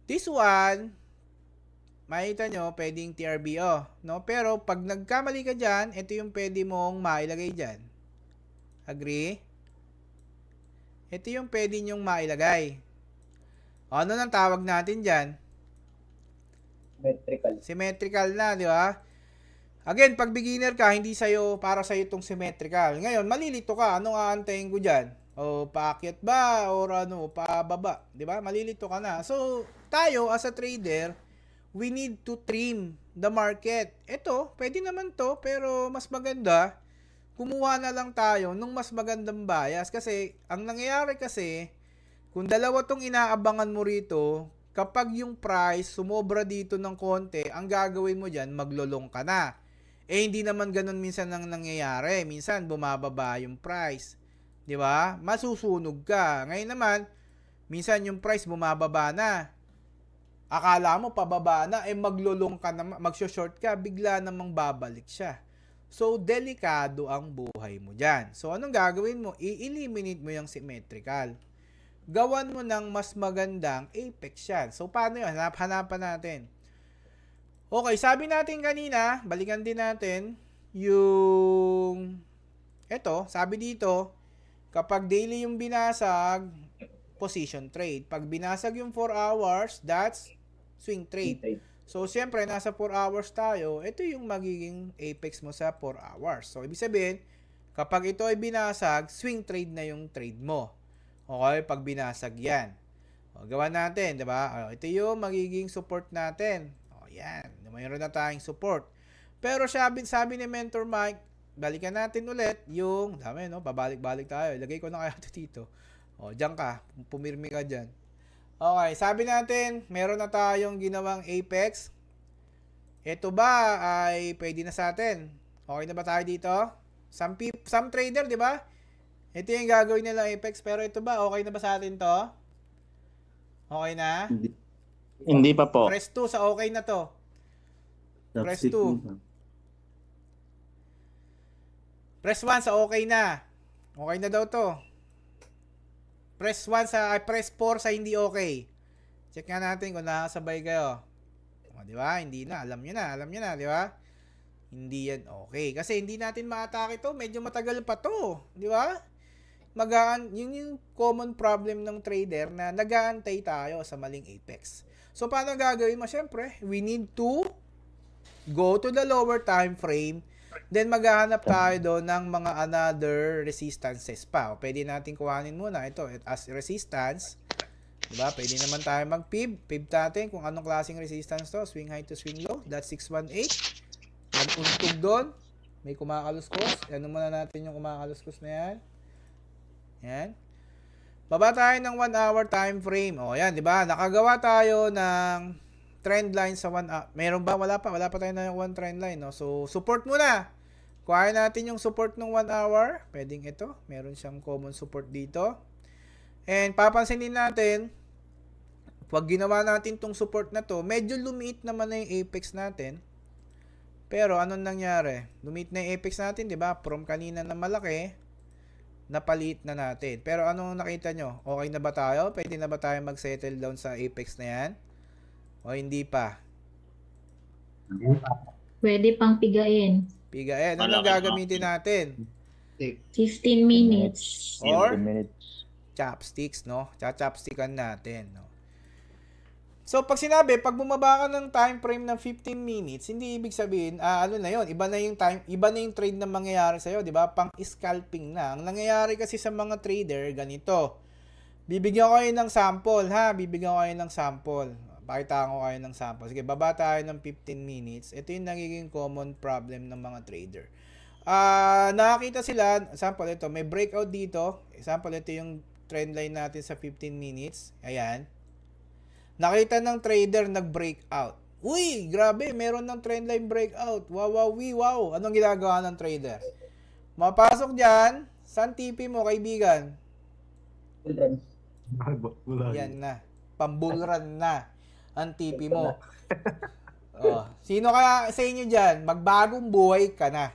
Speaker 1: This one, makita nyo, pwedeng TRBO. No? Pero, pag nagkamali ka dyan, ito yung pwede mong mailagay dyan. Agree? Ito yung pwede nyong mailagay. Ano nang tawag natin dyan?
Speaker 3: Symmetrical.
Speaker 1: Symmetrical na, di ba? Again, pag beginner ka, hindi para sa'yo itong symmetrical. Ngayon, malilito ka. Anong aantayin ko dyan? Paakyat ba? Or pababa? Di ba? Malilito ka na. So, tayo, as a trader, we need to trim the market. Ito, pwede naman to, pero mas maganda, kumuha na lang tayo nung mas magandang bias. Kasi, ang nangyayari kasi, kung dalawa tong inaabangan mo rito, kapag yung price sumobra dito ng konti, ang gagawin mo dyan, maglulong ka na. Hindi naman ganun minsan ang nangyayari. Minsan, bumababa yung price. Di ba? Masusunog ka. Ngayon naman, minsan yung price bumababa na. Akala mo pababa na, maglulong ka na, magsho-short ka, bigla namang babalik siya. So, delikado ang buhay mo dyan. So, anong gagawin mo? I-eliminate mo yung symmetrical. Gawan mo ng mas magandang apex yan. So, paano yun? Hanapan natin. Okay, sabi natin kanina, balikan din natin yung sabi dito, kapag daily yung binasag, position trade. Pag binasag yung 4 hours, that's swing trade. So, siyempre, nasa 4 hours tayo, ito yung magiging apex mo sa 4 hours. So, ibig sabihin, kapag ito ay binasag, swing trade na yung trade mo. Okay, pag binasag yan. Gawa natin, diba? Ito yung magiging support natin. Yan. Mayroon na tayong support. Pero sabi ni Mentor Mike, balikan natin ulit yung, dami, no? Babalik-balik tayo. Ilagay ko na kaya ito dito. Diyan ka. Pumirmi ka dyan. Okay, sabi natin, meron na tayong ginawang apex. Ito ba ay pwede na sa atin? Okay na ba tayo dito? Some trader, di ba? Ito yung gagawin nila apex, pero ito ba, okay na ba sa atin to? Okay na?
Speaker 3: Hindi pa po.
Speaker 1: Press 2 sa okay na to. Press 2. Press 1 sa okay na. Okay na daw to. Press 1 sa, press 4 sa hindi okay. Check nga natin kung nakasabay kayo. O, di ba? Hindi na. Alam nyo na, di ba? Hindi yan okay. Kasi hindi natin ma-atake to. Medyo matagal pa to. Di ba? Yun yung common problem ng trader na nag-aantay tayo sa maling apex. So, paano gagawin mo? Siyempre, we need to go to the lower time frame. Then, maghahanap tayo doon ng mga another resistances pa. O, pwede natin kuhanin muna ito as resistance. Diba? Pwede naman tayo mag-PIB. PIB natin kung anong klaseng resistance to. Swing high to swing low. That's 618. Mag-untog doon. May kumakaluskos. Ano muna natin yung kumakaluskos na yan. Yan. Baba tayo ng 1 hour time frame. O, yan. Diba? Nakagawa tayo ng trend line sa 1 hour. Meron ba? Wala pa. Wala pa tayo na 1 trend line. No? So, support muna. Kuhain natin yung support ng 1 hour. Pwedeng ito. Meron siyang common support dito. And papansinin natin, pag ginawa natin tong support na to, medyo lumiit naman na yung apex natin. Pero anong nangyari? Lumiit na yung apex natin, di ba? From kanina na malaki, napaliit na natin. Pero anong nakita nyo? Okay na ba tayo? Pwede na ba tayo mag-settle down sa apex na yan? O hindi pa?
Speaker 4: Pwede pang pigain.
Speaker 1: Pigain. Anong gagamitin natin?
Speaker 4: 15 minutes.
Speaker 1: Or? 15 minutes. Chopsticks, no? Chopstickan natin, no? So, pag sinabi, pag bumaba ka ng time frame ng 15 minutes, hindi ibig sabihin, ano na yon, iba na yung trade na mangyayari sa'yo, di ba? Pang-scalping na. Ang nangyayari kasi sa mga trader, ganito. Bibigyan ko kayo ng sample, ha? Bibigyan ko kayo ng sample. Pakita ko kayo ng sample. Sige, baba tayo ng 15 minutes. Ito yung nagiging common problem ng mga trader. Nakakita sila, sample ito, may breakout dito. Example, ito yung trend line natin sa 15 minutes. Ayan. Nakita ng trader nag-breakout. Uy, grabe, meron ng trend line breakout. Wow. Anong ginagawa ng trader? Mapasok dyan, saan TP mo, kaibigan? Yan na. Pambulran na ang TP mo. Sino kaya sa inyo dyan? Magbagong buhay ka na.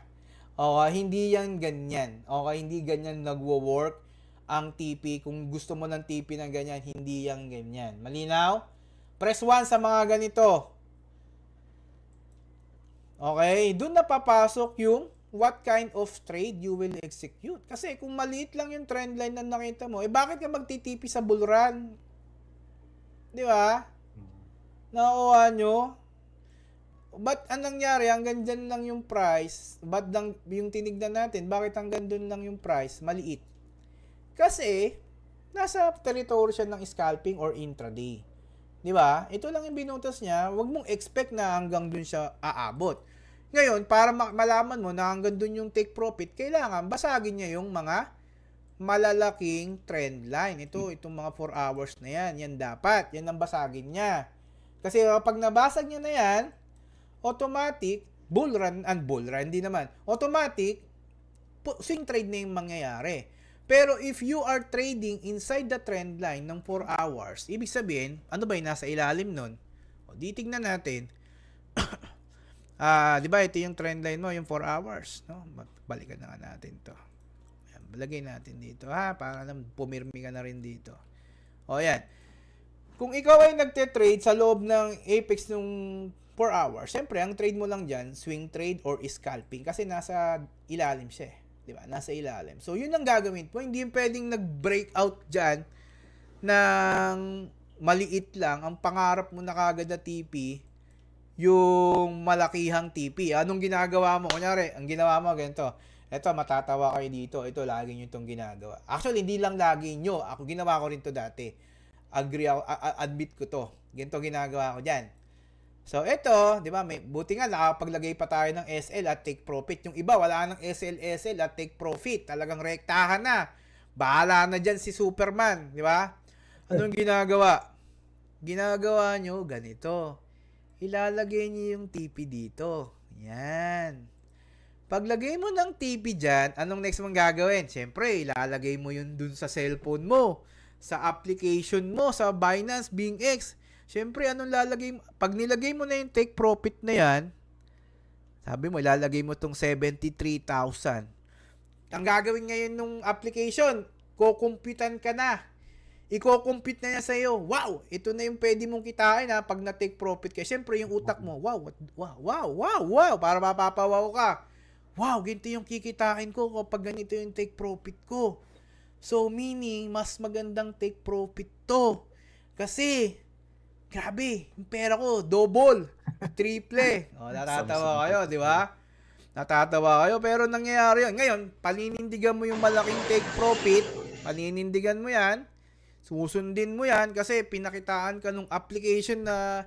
Speaker 1: Hindi yan ganyan. Hindi ganyan nagwo-work ang TP. Kung gusto mo ng TP ng ganyan, hindi yan ganyan. Malinaw? Press 1 sa mga ganito. Okay? Doon na papasok yung what kind of trade you will execute. Kasi kung maliit lang yung trend line na nakita mo, bakit ka magtitipi sa bull run? Di ba? Nakuha nyo? Ba't anong nangyari? Hanggang dyan lang yung price. Ba't yung tinignan natin? Bakit hanggang dun lang yung price? Maliit. Kasi, nasa territory siya ng scalping or intraday. Di ba? Ito lang yung binutas niya. Huwag mong expect na hanggang dun siya aabot. Ngayon, para malaman mo na hanggang dun yung take profit, kailangan basagin niya yung mga malalaking trend line. Itong mga 4 hours na yan. Yan dapat. Yan ang basagin niya. Kasi pag nabasag niya na yan, automatic, bull run, hindi naman. Automatic, swing trade na yung mangyayari. Pero if you are trading inside the trend line ng 4 hours, ibig sabihin, ano ba yung nasa ilalim nun? Di tignan natin. Di ba ito yung trend line mo, yung 4 hours, no? Balikan na natin to. Ayan, balagay natin dito, para lang pumirmi ka na rin dito. Yan. Kung ikaw ay nagte-trade sa loob ng apex ng 4 hours, syempre, ang trade mo lang dyan, swing trade or scalping, kasi nasa ilalim siya. Di ba? Nasa ilalim. So, yun ang gagawin mo. Hindi yung pwedeng nag-breakout dyan ng maliit lang. Ang pangarap mo na kagad na TP, yung malakihang TP. Anong ginagawa mo? Kunyari, ang ginawa mo, ganito. Ito, matatawa kayo dito. Ito, lagi nyo itong ginagawa. Actually, hindi lang lagi nyo. Ako, ginawa ko rin to dati. Agree ako, admit ko to. Ganito ginagawa ko dyan. So, ito, di ba, buti nga, nakapaglagay pa tayo ng SL at take profit. Yung iba, wala ng SL at take profit. Talagang rektahan na. Bahala na dyan si Superman, di ba? Anong ginagawa? Ginagawa nyo, ganito. Ilalagay nyo yung TP dito. Yan. Paglagay mo ng TP dyan, anong next mong gagawin? Siyempre, ilalagay mo yun dun sa cellphone mo, sa application mo, sa Binance, BingX. Siyempre, anong lalagay mo? Pag nilagay mo na yung take profit na yan, Sabi mo, ilalagay mo tong 73,000. Ang gagawin ngayon nung application, kukumputan ka na. Iko-compute na niya sa'yo. Wow! Ito na yung pwede mong kitain ha pag na-take profit ka. Siyempre, yung utak mo, wow. Para mapapawaw ka. Wow, ganito yung kikitain ko kapag ganito yung take profit ko. So, meaning, mas magandang take profit to. Kasi, grabe, yung pera ko, double, triple. O, natatawa kayo, di ba? Natatawa kayo, pero nangyayari yun. Ngayon, paninindigan mo yung malaking take profit, paninindigan mo yan, susundin mo yan, kasi pinakitaan ka nung application na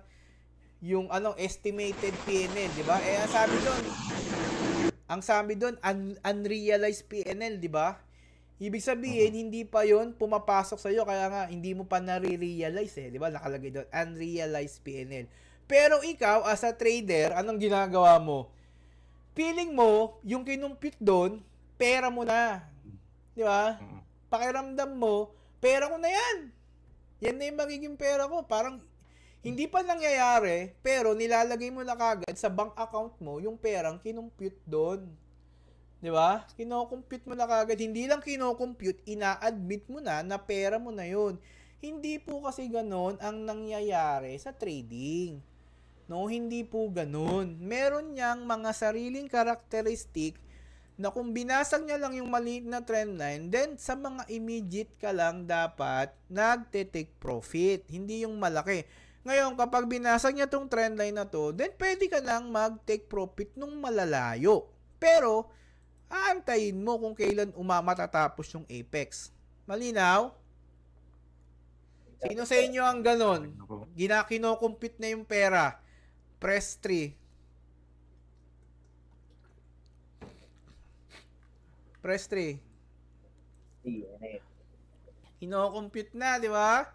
Speaker 1: yung estimated PNL, di ba? Ang sabi doon, unrealized PNL, di ba? Ibig sabihin, hindi pa yon pumapasok sa'yo, kaya nga, hindi mo pa nare-realize di ba? Nakalagay doon, unrealized PNL. Pero ikaw, as a trader, anong ginagawa mo? Feeling mo, yung kinumpute doon, pera mo na. Di ba? Pakiramdam mo, pera ko na yan. Yan na yung magiging pera ko. Parang, hindi pa nangyayari, pero nilalagay mo na kagad sa bank account mo yung perang kinumpute doon. Di ba? Kinocompute mo na kagad. Hindi lang kinocompute, ina-admit mo na pera mo na yun. Hindi po kasi ganon ang nangyayari sa trading. No, hindi po ganon. Meron niyang mga sariling karakteristik na kung binasag niya lang yung maliit na trendline, then sa mga immediate ka lang dapat nagte-take profit. Hindi yung malaki. Ngayon, kapag binasag niya tong trendline na to, then pwede ka lang mag-take profit nung malalayo. Pero, aantayin mo kung kailan matatapos yung apex. Malinaw? Sino sa inyo ang ganon? Kinocompute na yung pera. Press 3. Press 3. Kinocompute na, di ba?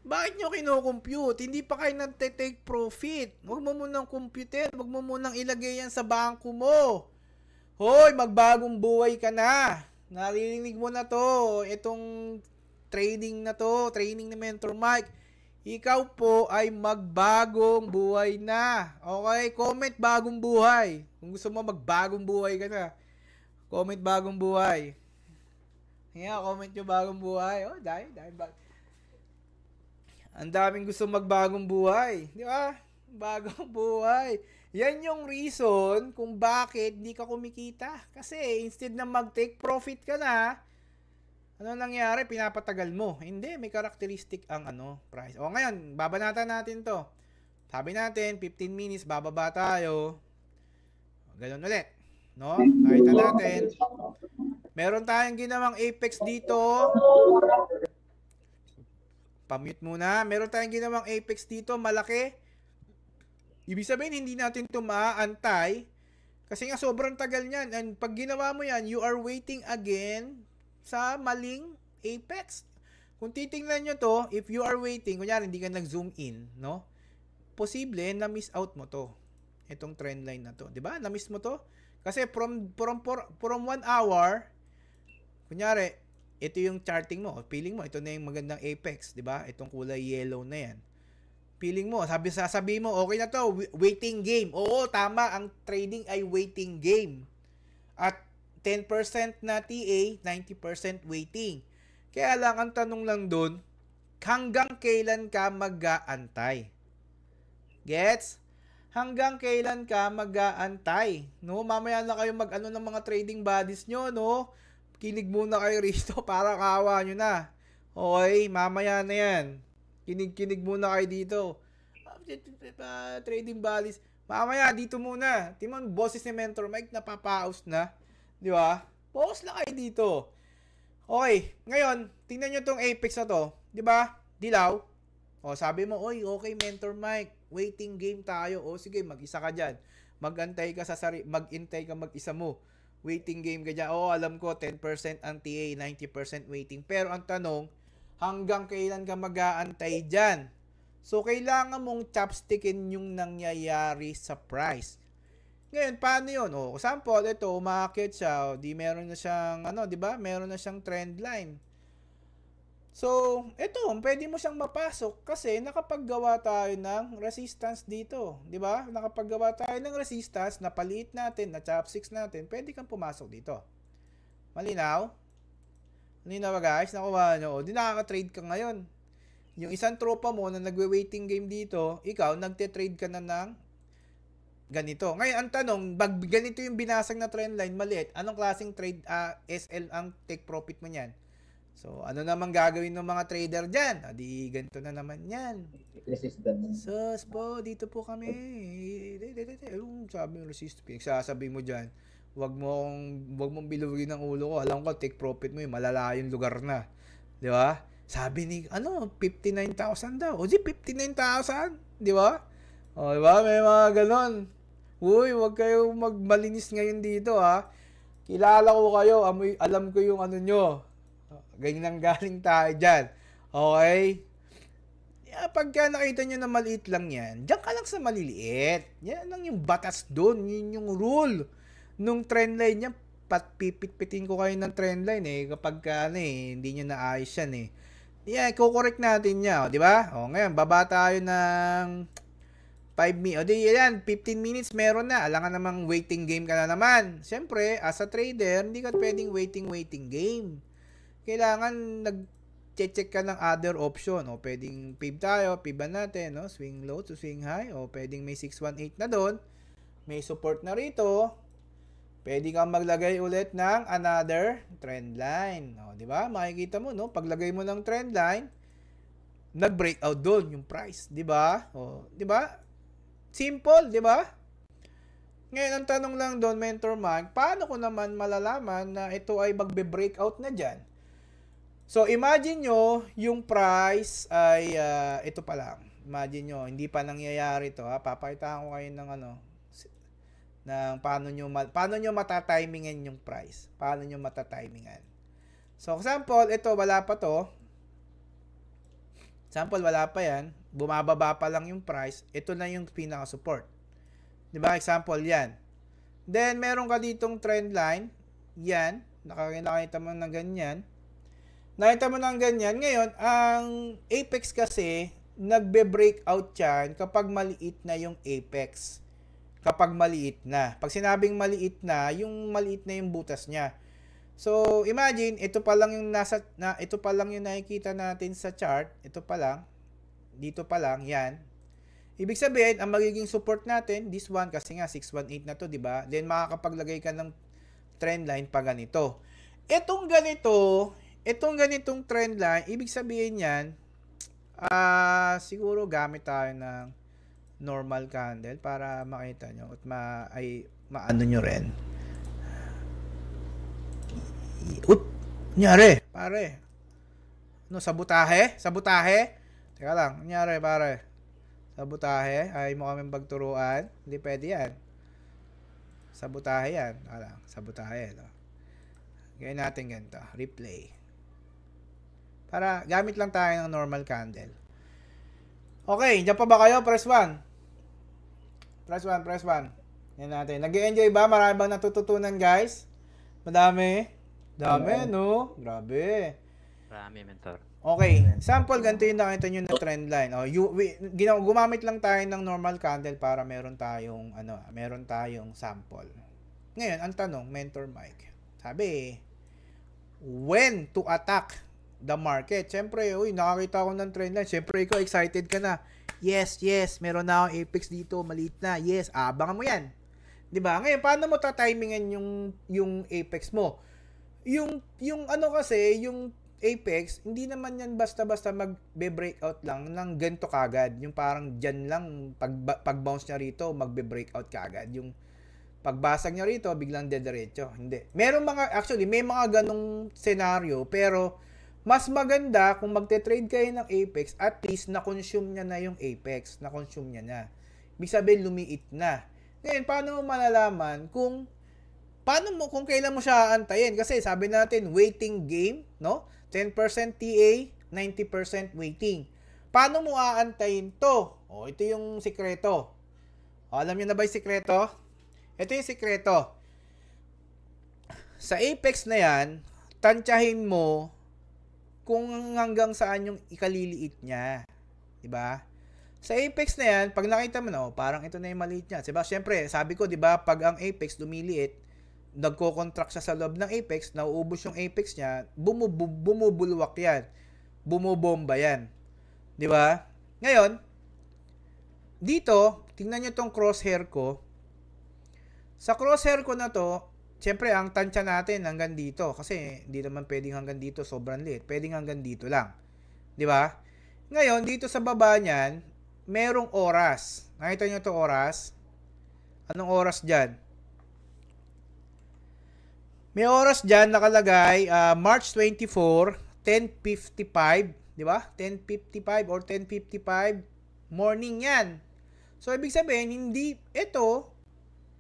Speaker 1: Bakit nyo kinocompute? Hindi pa kayo nagte-take profit. Huwag mo munang computein. Huwag mo munang ilagay yan sa bangko mo. Hoy, magbagong buhay ka na. Naririnig mo na to. Itong trading na to, training ni Mentor Mike. Ikaw po ay magbagong buhay na. Okay? Comment bagong buhay. Kung gusto mo magbagong buhay ka na. Comment bagong buhay. Yeah, comment nyo bagong buhay. Oh, dahil. Ang daming gusto magbagong buhay. Di ba? Bagong buhay. Yan yung reason kung bakit di ka kumikita. Kasi instead na mag-take profit ka na, ano nangyari? Pinapatagal mo. Hindi, may karakteristik ang price. O ngayon, babanatan natin to. Sabi natin, 15 minutes, bababa tayo. Ganun ulit. No? Nakita natin. Meron tayong ginawang apex dito. Pa-mute muna. Meron tayong ginawang apex dito, malaki. Ibig sabihin, hindi natin ito maaantay. Kasi nga, sobrang tagal niyan. And pag ginawa mo yan, you are waiting again sa maling apex. Kung titingnan nyo to, if you are waiting, kunyari, hindi ka nag-zoom in, no? Posible, na-miss out mo to. Itong trend line na to. Diba? Na-miss mo to? Kasi from 1 hour, kunyari, ito yung charting mo. Feeling mo, ito na yung magandang apex. Diba? Itong kulay yellow na yan. Feeling mo, sabi mo, okay na to, waiting game. Oo, tama, ang trading ay waiting game. At 10% na TA, 90% waiting. Kaya lang, ang tanong lang dun, hanggang kailan ka mag-aantay? Gets? Hanggang kailan ka mag-aantay? No? Mamaya na kayo mag-ano ng mga trading bodies nyo, no? Kinig muna kayo rito para kawa nyo na. Okay, mamaya na yan. Kinig muna kayo dito. Trading bodies. Mamaya, dito muna. Timon, boses ni Mentor Mike, napapaus na. Di ba? Pause lang kayo dito. Okay, ngayon, tingnan nyo tong apex na to. Di ba? Dilaw. O, sabi mo, oy, okay, Mentor Mike. Waiting game tayo. O, sige, mag-isa ka dyan. Mag-antay ka mag-intay ka mag-isa mo. Waiting game ka dyan. O, alam ko, 10% ang TA, 90% waiting. Pero ang tanong, hanggang kailan ka mag-aantay dyan? So, kailangan mong chopstickin yung nangyayari sa price. Ngayon, paano yun? O, example, ito, umakit siya. O, di meron na siyang, di ba? Meron na siyang trend line. So, ito, pwede mo siyang mapasok kasi nakapaggawa tayo ng resistance dito. Di ba? Nakapaggawa tayo ng resistance, napaliit natin, na chopsticks natin, pwede kang pumasok dito. Malinaw? Malinaw ba guys? Nakuha nyo. O, di nakaka-trade ka ngayon. Yung isang tropa mo na nagwe-waiting game dito, ikaw, nagte-trade ka na ng ganito. Ngayon, ang tanong, ganito yung binasag na trendline, maliit. Anong klaseng trade SL ang take profit mo niyan? So, ano naman gagawin ng mga trader dyan? Di, ganito na naman yan. Sus po, dito po kami. Sabi yung resist. Sasabi mo dyan, wag mong bilugin ang ulo ko. Alam ko, take profit mo yung malala yung lugar na. Di ba? Sabi ni, 59,000 daw. O di, 59,000? Di ba? O, di ba? May mga ganon. Uy, wag kayo magmalinis ngayon dito, ha? Kilala ko kayo. Alam ko yung ano nyo. Ganyan galing tayo dyan. Okay? Pagka nakita nyo na maliit lang yan, diyan ka lang sa maliliit. Yan lang yung batas doon. Yun yung rule. Nung trendline niya, pipit-pitin ko kayo ng trendline kapag hindi nyo naayos yan Yeah, kukorek natin niya. Di ba? Ngayon, baba tayo ng 5 minutes. O di yan, 15 minutes meron na. Alangan namang waiting game ka na naman. Siyempre, as a trader, hindi ka pwedeng waiting game. Kailangan nag-check ka ng other option. O pwedeng PIB tayo, PIBan natin, no? Swing low to swing high. O pwedeng may 618 na doon. May support na rito. Pwede kang maglagay ulit ng another trend line. O, di ba? Makikita mo, no? Paglagay mo ng trend line, nag-breakout doon yung price, di ba? O, di ba? Simple, di ba? Ngayon, ang tanong lang doon, Mentor Mike, paano ko naman malalaman na ito ay magbe-breakout na dyan? So, imagine nyo, yung price ay, ito pa lang. Imagine nyo, hindi pa nangyayari ito. Papakita ko kayo ng paano nyo matatimingan yung price. Paano nyo matatimingan. So, example, ito, wala pa to. Example, wala pa yan. Bumababa pa lang yung price. Ito na yung pinaka-support. Diba? Example, yan. Then, meron ka ditong trend line. Yan. Nakakita mo ng ganyan. Nakita mo ng ganyan. Ngayon, ang apex kasi, nagbe-breakout yan kapag maliit na yung apex. Kapag maliit na. Pag sinabing maliit na yung butas niya. So, imagine, ito pa lang yung nakikita natin sa chart. Ito pa lang. Dito pa lang, yan. Ibig sabihin, ang magiging support natin, this one, kasi nga 618 na to, di ba? Then, makakapaglagay ka ng trend line pa ganito. Itong ganitong trend line, ibig sabihin yan, siguro gamit tayo ng normal candle para makita nyo at maano nyo rin. Nyari, pare. Sabotahe? Teka lang, nyari, pare. Sabotahe? Ay mo kaming pagturuan? Hindi pwede yan. Sabotahe yan. Sabotahe. No? Gawin natin ganito. Replay. Para gamit lang tayo ng normal candle. Okay, dyan pa ba kayo? Press 1. Press 1. Yan natin. Nag-enjoy ba? Marami bang natututunan, guys? Madami? Dami, no? Grabe.
Speaker 3: Marami, mentor.
Speaker 1: Okay. Sample, ganito yung nakita nyo na trend line. Gumamit lang tayo ng normal candle para meron tayong sample. Ngayon, ang tanong, Mentor Mike. Sabi, when to attack the market? Siyempre, nakakita ko ng trend line. Siyempre, ikaw excited ka na. Yes, meron na akong apex dito, maliit na. Yes, abangan mo yan. 'Di ba? Ngayon, paano mo tatimingan yung apex mo? Yung apex, hindi naman yan basta-basta magbe-breakout lang ng ganito kagad. Yung parang dyan lang, pag-bounce niya rito, magbe-breakout kagad. Yung pagbasag niya rito, biglang dediretso. Hindi. may mga ganong senaryo, pero mas maganda kung magte-trade kayo ng apex, at least na-consume niya na yung apex. Na-consume niya na. Ibig sabihin, lumiit na. Ngayon, paano mo malalaman kung kailan mo siya aantayin? Kasi sabi natin, waiting game, no? 10% TA, 90% waiting. Paano mo aantayin to? Ito yung sikreto. Alam niyo na ba yung sikreto? Ito yung sikreto. Sa apex na yan, tansyahin mo kung hanggang saan yung ikaliliit niya. Diba? Sa apex na yan, pag nakita mo na, parang ito na yung maliit niya. Diba? Siyempre, sabi ko, diba, pag ang apex lumiliit, nagko-contract siya sa loob ng apex, nauubos yung apex niya, bumubulwak yan. Bumubomba yan. Diba? Ngayon, dito, tingnan nyo tong crosshair ko. Sa crosshair ko na to, siyempre, ang tansya natin hanggang dito. Kasi, hindi naman pwedeng hanggang dito, sobrang liit. Pwedeng hanggang dito lang. Diba? Ngayon, dito sa baba niyan, merong oras. Nakita nyo to oras? Anong oras dyan? May oras dyan nakalagay, March 24, 10:55. Diba? 10:55 or 10:55. Morning yan. So, ibig sabihin, hindi, ito,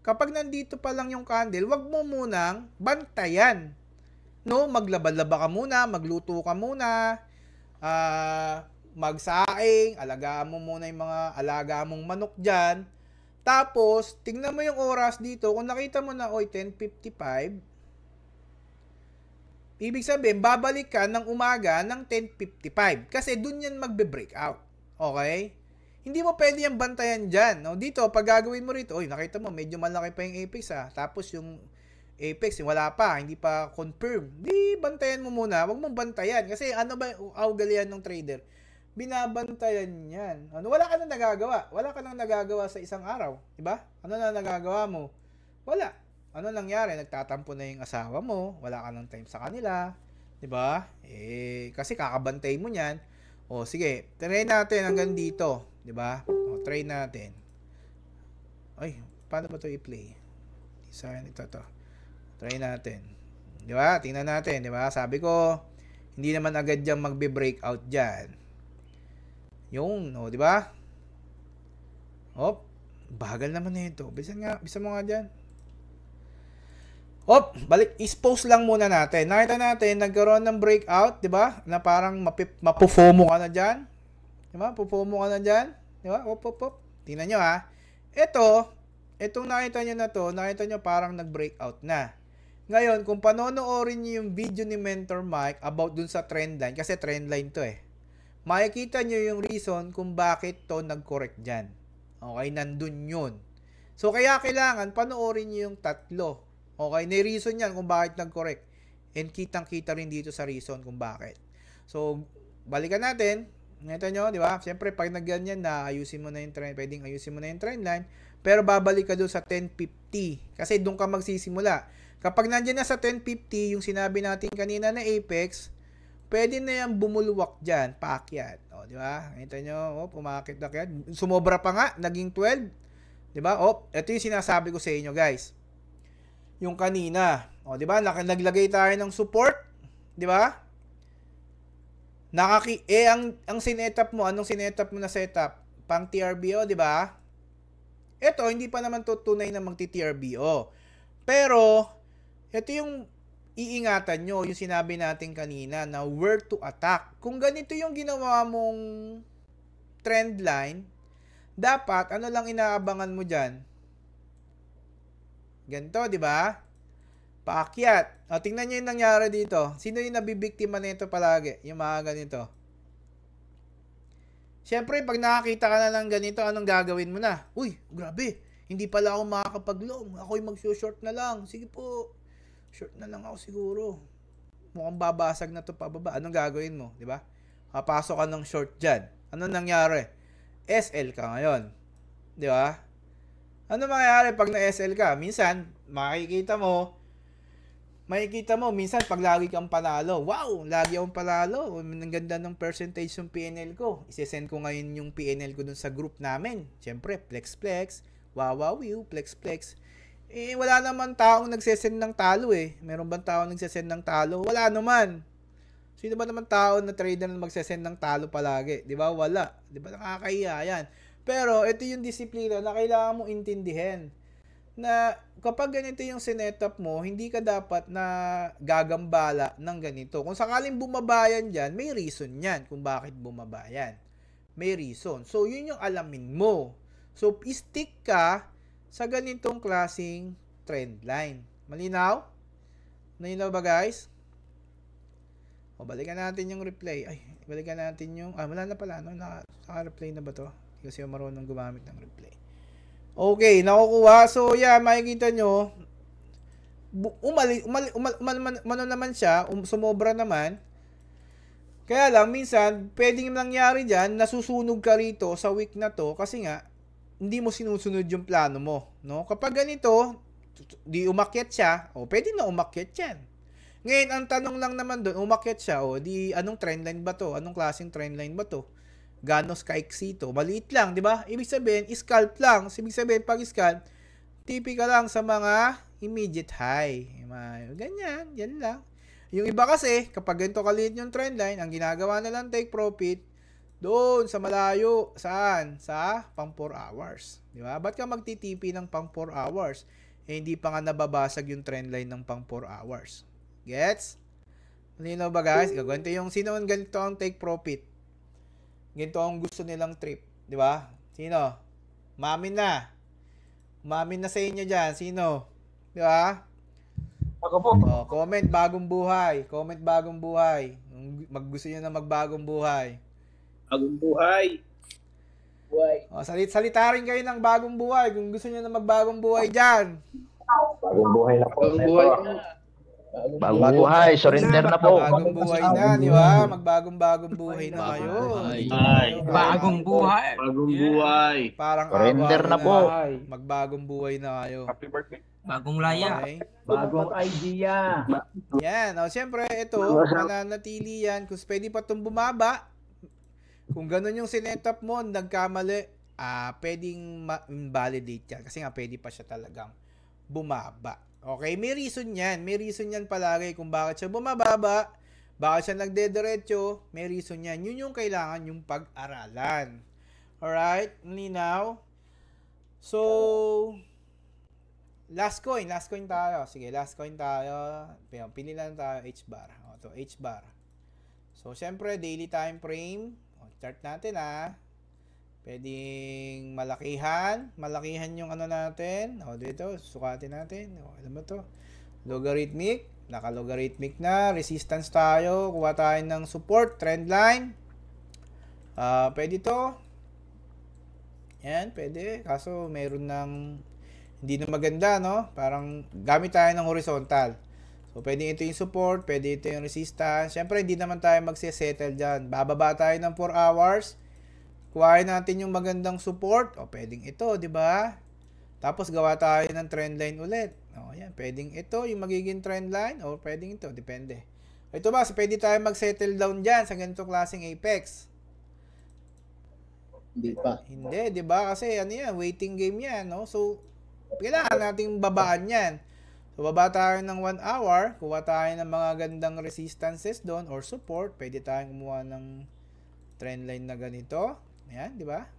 Speaker 1: kapag nandito pa lang yung candle, wag mo munang bantayan. No? Maglaba-laba ka muna, magluto ka muna, magsaing, alagaan mo muna yung mga alaga mong manok dyan. Tapos, tingnan mo yung oras dito. Kung nakita mo na, 10:55, ibig sabihin, babalik ka ng umaga ng 10:55. Kasi dun yan magbe-break out. Okay? Hindi mo pwede yung bantayan dyan. No? Dito, pag gagawin mo rito, nakita mo, medyo malaki pa yung apex ha. Tapos yung apex, wala pa, hindi pa confirm. Di, bantayan mo muna. Huwag mong bantayan. Kasi ano ba yung ugalian ng trader? Binabantayan yan. Ano, wala ka nang nagagawa. Wala ka nang nagagawa sa isang araw. Diba? Ano na nagagawa mo? Wala. Ano nangyari? Nagtatampo na yung asawa mo. Wala ka nang time sa kanila. Diba? Kasi kakabantay mo yan. O, sige. Try natin hanggang dito. Diba? O, try natin. Ay, paano ba ito i-play? Design ito to. Try natin. Diba? Tingnan natin. Diba? Sabi ko, hindi naman agad dyan magbe-breakout dyan. Yung, no, di ba? Hop, bagal naman na ito. Bisa mo nga dyan. Hop, balik, expose lang muna natin. Nakita natin, nagkaroon ng breakout, di ba? Na parang mapufomo ka na dyan. Di ba? Pufomo ka na dyan. Di ba? Hop, hop, hop. Tingnan nyo ha. Itong nakita nyo na to, nakita nyo parang nag-breakout na. Ngayon, kung panonoorin nyo yung video ni Mentor Mike about dun sa trendline, kasi trendline to makikita nyo yung reason kung bakit to nag-correct dyan. Okay, nandun yun. So, kaya kailangan panoorin nyo yung tatlo. Okay, may reason yan kung bakit nag-correct. And kitang-kita rin dito sa reason kung bakit. So, balikan natin. Nakita nyo, di ba? Siyempre, pag nagganyan na, ayusin mo na yung trend, pwedeng ayusin mo na yung trend line. Pero babalik ka doon sa 1050. Kasi doon ka magsisimula. Kapag nandiyan na sa 1050, yung sinabi natin kanina na apex, pwede na yan bumulwak dyan, paakyat. O, di ba? Nakita nyo, pumakit na kaya. Sumobra pa nga, naging 12. Di ba? Ito yung sinasabi ko sa inyo, guys. Yung kanina. O, di ba? Naglagay tayo ng support. Di ba? Ang sinetap mo, anong sinetap mo na setup? Pang TRBO, di ba? Ito, hindi pa naman tunay na magti-TRBO. Pero, ito yung iingatan nyo, yung sinabi natin kanina na where to attack. Kung ganito yung ginawa mong trend line, dapat, ano lang inaabangan mo dyan? Ganito, di ba? Paakyat. O, tingnan nyo yung nangyari dito. Sino yung nabibiktima nito palagi? Yung mga ganito. Siyempre, pag nakakita ka na ng ganito, anong gagawin mo na? Uy, grabe. Hindi pala ako makakapag-long. Ako'y mag-short na lang. Sige po. Short na lang ako siguro. Mukhang babasag na to pababa. Anong gagawin mo? Di ba? Papasok ka ng short dyan. Anong nangyari? SL ka ngayon. Di ba? Ano mangyayari pag na-SL ka? Minsan, makikita mo, minsan pag lagi kang panalo, wow, lagi akong panalo. Ang ganda ng percentage ng PNL ko. Isesend ko ngayon yung PNL ko dun sa group namin. Siyempre, flex, wow, flex. Wala naman taong nagsesend ng talo Meron bang taong nagsesend ng talo? Wala naman. Sino ba naman tao na trader na magsesend ng talo palagi? Di ba? Wala. Di ba? Nakakahiya yan. Pero, ito yung disiplina na kailangan mong intindihin. Na kapag ganito yung sinetup mo, hindi ka dapat na gagambala ng ganito. Kung sakaling bumabayan dyan, may reason yan kung bakit bumabayan. May reason. So, yun yung alamin mo. So, stick ka sa ganitong klaseng trend line. Malinaw? Malinaw ba, guys? O, balikan natin yung replay. Ay, balikan natin yung... wala na pala, no? Naka-replay na ba to? Kasi yung marunong gumamit ng replay. Okay, nakukuha. So, yeah, makikita nyo, naman siya, sumobra naman. Kaya lang, minsan, pwedeng nangyari dyan, nasusunog ka rito sa week na to, kasi nga, hindi mo sinusunod yung plano mo, no? Kapag ganito, di umakyat siya, pwede na umakyat yan. Ngayon, ang tanong lang naman doon, umakyat siya, di anong trendline ba to? Anong klaseng trendline ba to? Ganos kaiksi to? Maliit lang, di ba? Ibig sabihin, scalp lang. Ibig sabihin, pag scalp, typical lang sa mga immediate high. Ganyan, yan lang. Yung iba kasi, kapag ganito kaliit yung trendline, ang ginagawa na lang take profit, doon sa malayo. Saan? Sa pang 4 hours. Di ba? Ba't ka magtitipi ng pang 4 hours? Hindi pa nga nababasag yung trendline ng pang 4 hours. Gets? Malinaw ba guys? Ganito yung sino ang ganito ang take profit. Ganito ang gusto nilang trip. Di ba? Sino? Mamin na. Mamin na sa inyo dyan. Sino? Di ba?
Speaker 3: Ako po.
Speaker 1: Comment bagong buhay. Comment bagong buhay. Gusto nyo na magbagong buhay.
Speaker 3: Bagong buhay.
Speaker 1: Salita rin kayo ng bagong buhay. Kung gusto nyo na magbagong buhay dyan.
Speaker 6: Bagong buhay na po.
Speaker 3: Bagong buhay na.
Speaker 6: Bagong buhay, surrender na po.
Speaker 1: Bagong buhay na, di ba? Magbagong buhay na kayo.
Speaker 2: Bagong buhay.
Speaker 3: Bagong buhay.
Speaker 1: Parang
Speaker 6: Surrender na po.
Speaker 1: Magbagong buhay na kayo.
Speaker 3: Happy birthday.
Speaker 2: Bagong laya.
Speaker 1: Okay.
Speaker 7: Bagong idea.
Speaker 1: Yan. Siyempre, ito, mananatili yan. Kung pwede pa itong bumaba, kung ganun yung sinetup mo, nagkamali, pwedeng ma-invalidate yan. Kasi nga, pwede pa siya talagang bumaba. Okay, may reason yan. May reason yan palagi kung bakit siya bumababa, bakit siya nagdediretso, may reason yan. Yun yung kailangan yung pag-aralan. Alright, linaw. So, last coin tayo. Sige, last coin tayo. Pili lang tayo H-bar. Ito, H-bar. So, syempre, daily time frame. Chart natin pwedeng malakihan yung ano natin. Dito, sukatin natin. Alam mo to? Logarithmic. Naka-logarithmic na. Resistance tayo. Kuha tayo ng support, trend line. Pwede to. Yan, pwede. Kaso, meron ng hindi na maganda, no? Parang gamit tayo ng horizontal. So, pwede ito yung support, pwede ito yung resistance. Siyempre, hindi naman tayo magsisettle dyan. Bababa tayo ng 4 hours. Kuhain natin yung magandang support. Pwedeng ito, di ba? Tapos, gawa tayo ng trend line ulit. Yan. Pwedeng ito yung magiging trend line o pwedeng ito. Depende. Ito ba? So, pwede tayo mag-settle down dyan sa ganitong klaseng apex.
Speaker 7: Hindi pa.
Speaker 1: Hindi, di ba? Kasi, yan, waiting game yan, no? So, kailangan nating babaan yan. So, baba tayo ng 1 hour. Kuha tayo ng mga gandang resistances doon or support. Pwede tayong kumuha ng trend line na ganito. Ayan, di ba?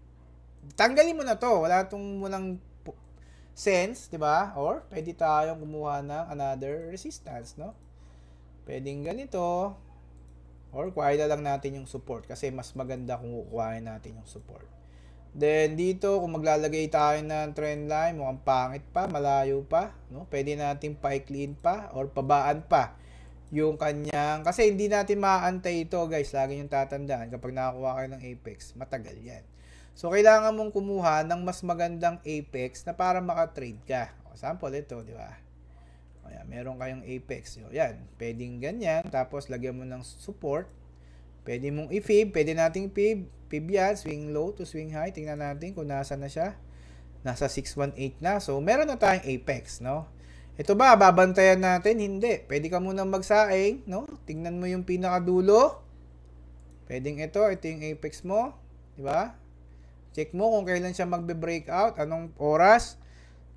Speaker 1: Tanggalin mo na to. Wala itong munang sense, di ba? Or, pwede tayong kumuha ng another resistance, no? Pwedeng ganito. Or, kuha na lang natin yung support. Kasi mas maganda kung kukuhain natin yung support. Then, dito, kung maglalagay tayo ng trend line, mukhang pangit pa, malayo pa, no? Pwede natin pa-clean pa or pabaan pa yung kanyang, kasi hindi natin maaantay ito, guys. Lagi yung tatandaan, kapag nakakuha kayo ng apex, matagal yan. So, kailangan mong kumuha ng mas magandang apex na para makatrade ka. Sample ito, di ba? Ayan, meron kayong apex. Yan, pwedeng ganyan. Tapos, lagyan mo ng support. Pwede mong i-fib. Pwede nating fib. Fib yan. Swing low to swing high. Tingnan natin kung nasa na siya. Nasa 618 na. So, meron na tayong apex, no? Ito ba, babantayan natin? Hindi. Pwede ka munang magsaing, no? Tingnan mo yung pinakadulo. Pwedeng ito. Ito yung apex mo. Diba? Check mo kung kailan siya magbe-breakout. Anong oras?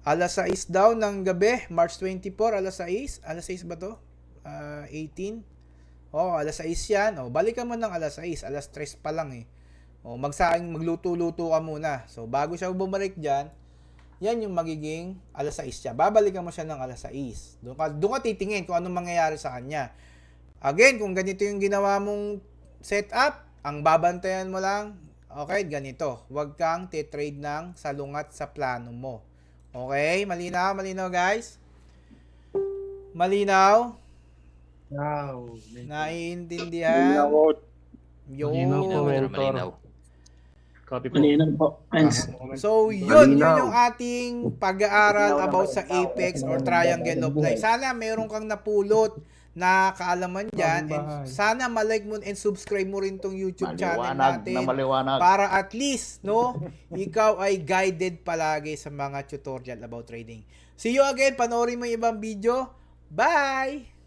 Speaker 1: Alas 6 daw ng gabi. March 24, alas 6. Alas 6 ba to? 18. Alas 6 yan. Balikan mo ng alas 6. Alas 3 pa lang eh. Magsaing, magluto-luto ka muna. So, bago siya bumalik dyan, yan yung magiging alas 6 siya. Babalikan mo siya ng alas 6. Doon ka titingin kung anong mangyayari sa kanya. Again, kung ganito yung ginawa mong setup, ang babantayan mo lang, okay, ganito. Huwag kang titrade ng salungat sa plano mo. Okay? Malinaw? Malinaw, guys? Malinaw? Naiintindihan? Yun.
Speaker 8: Copy po.
Speaker 3: Malinaw po. Friends.
Speaker 1: So, yun yung ating pag-aaral about sa apex or triangle of life. Sana meron kang napulot na kaalaman dyan. And sana malike mo and subscribe mo rin tong YouTube channel natin. Para at least, no, ikaw ay guided palagi sa mga tutorial about trading. See you again. Panoorin mo yung ibang video. Bye!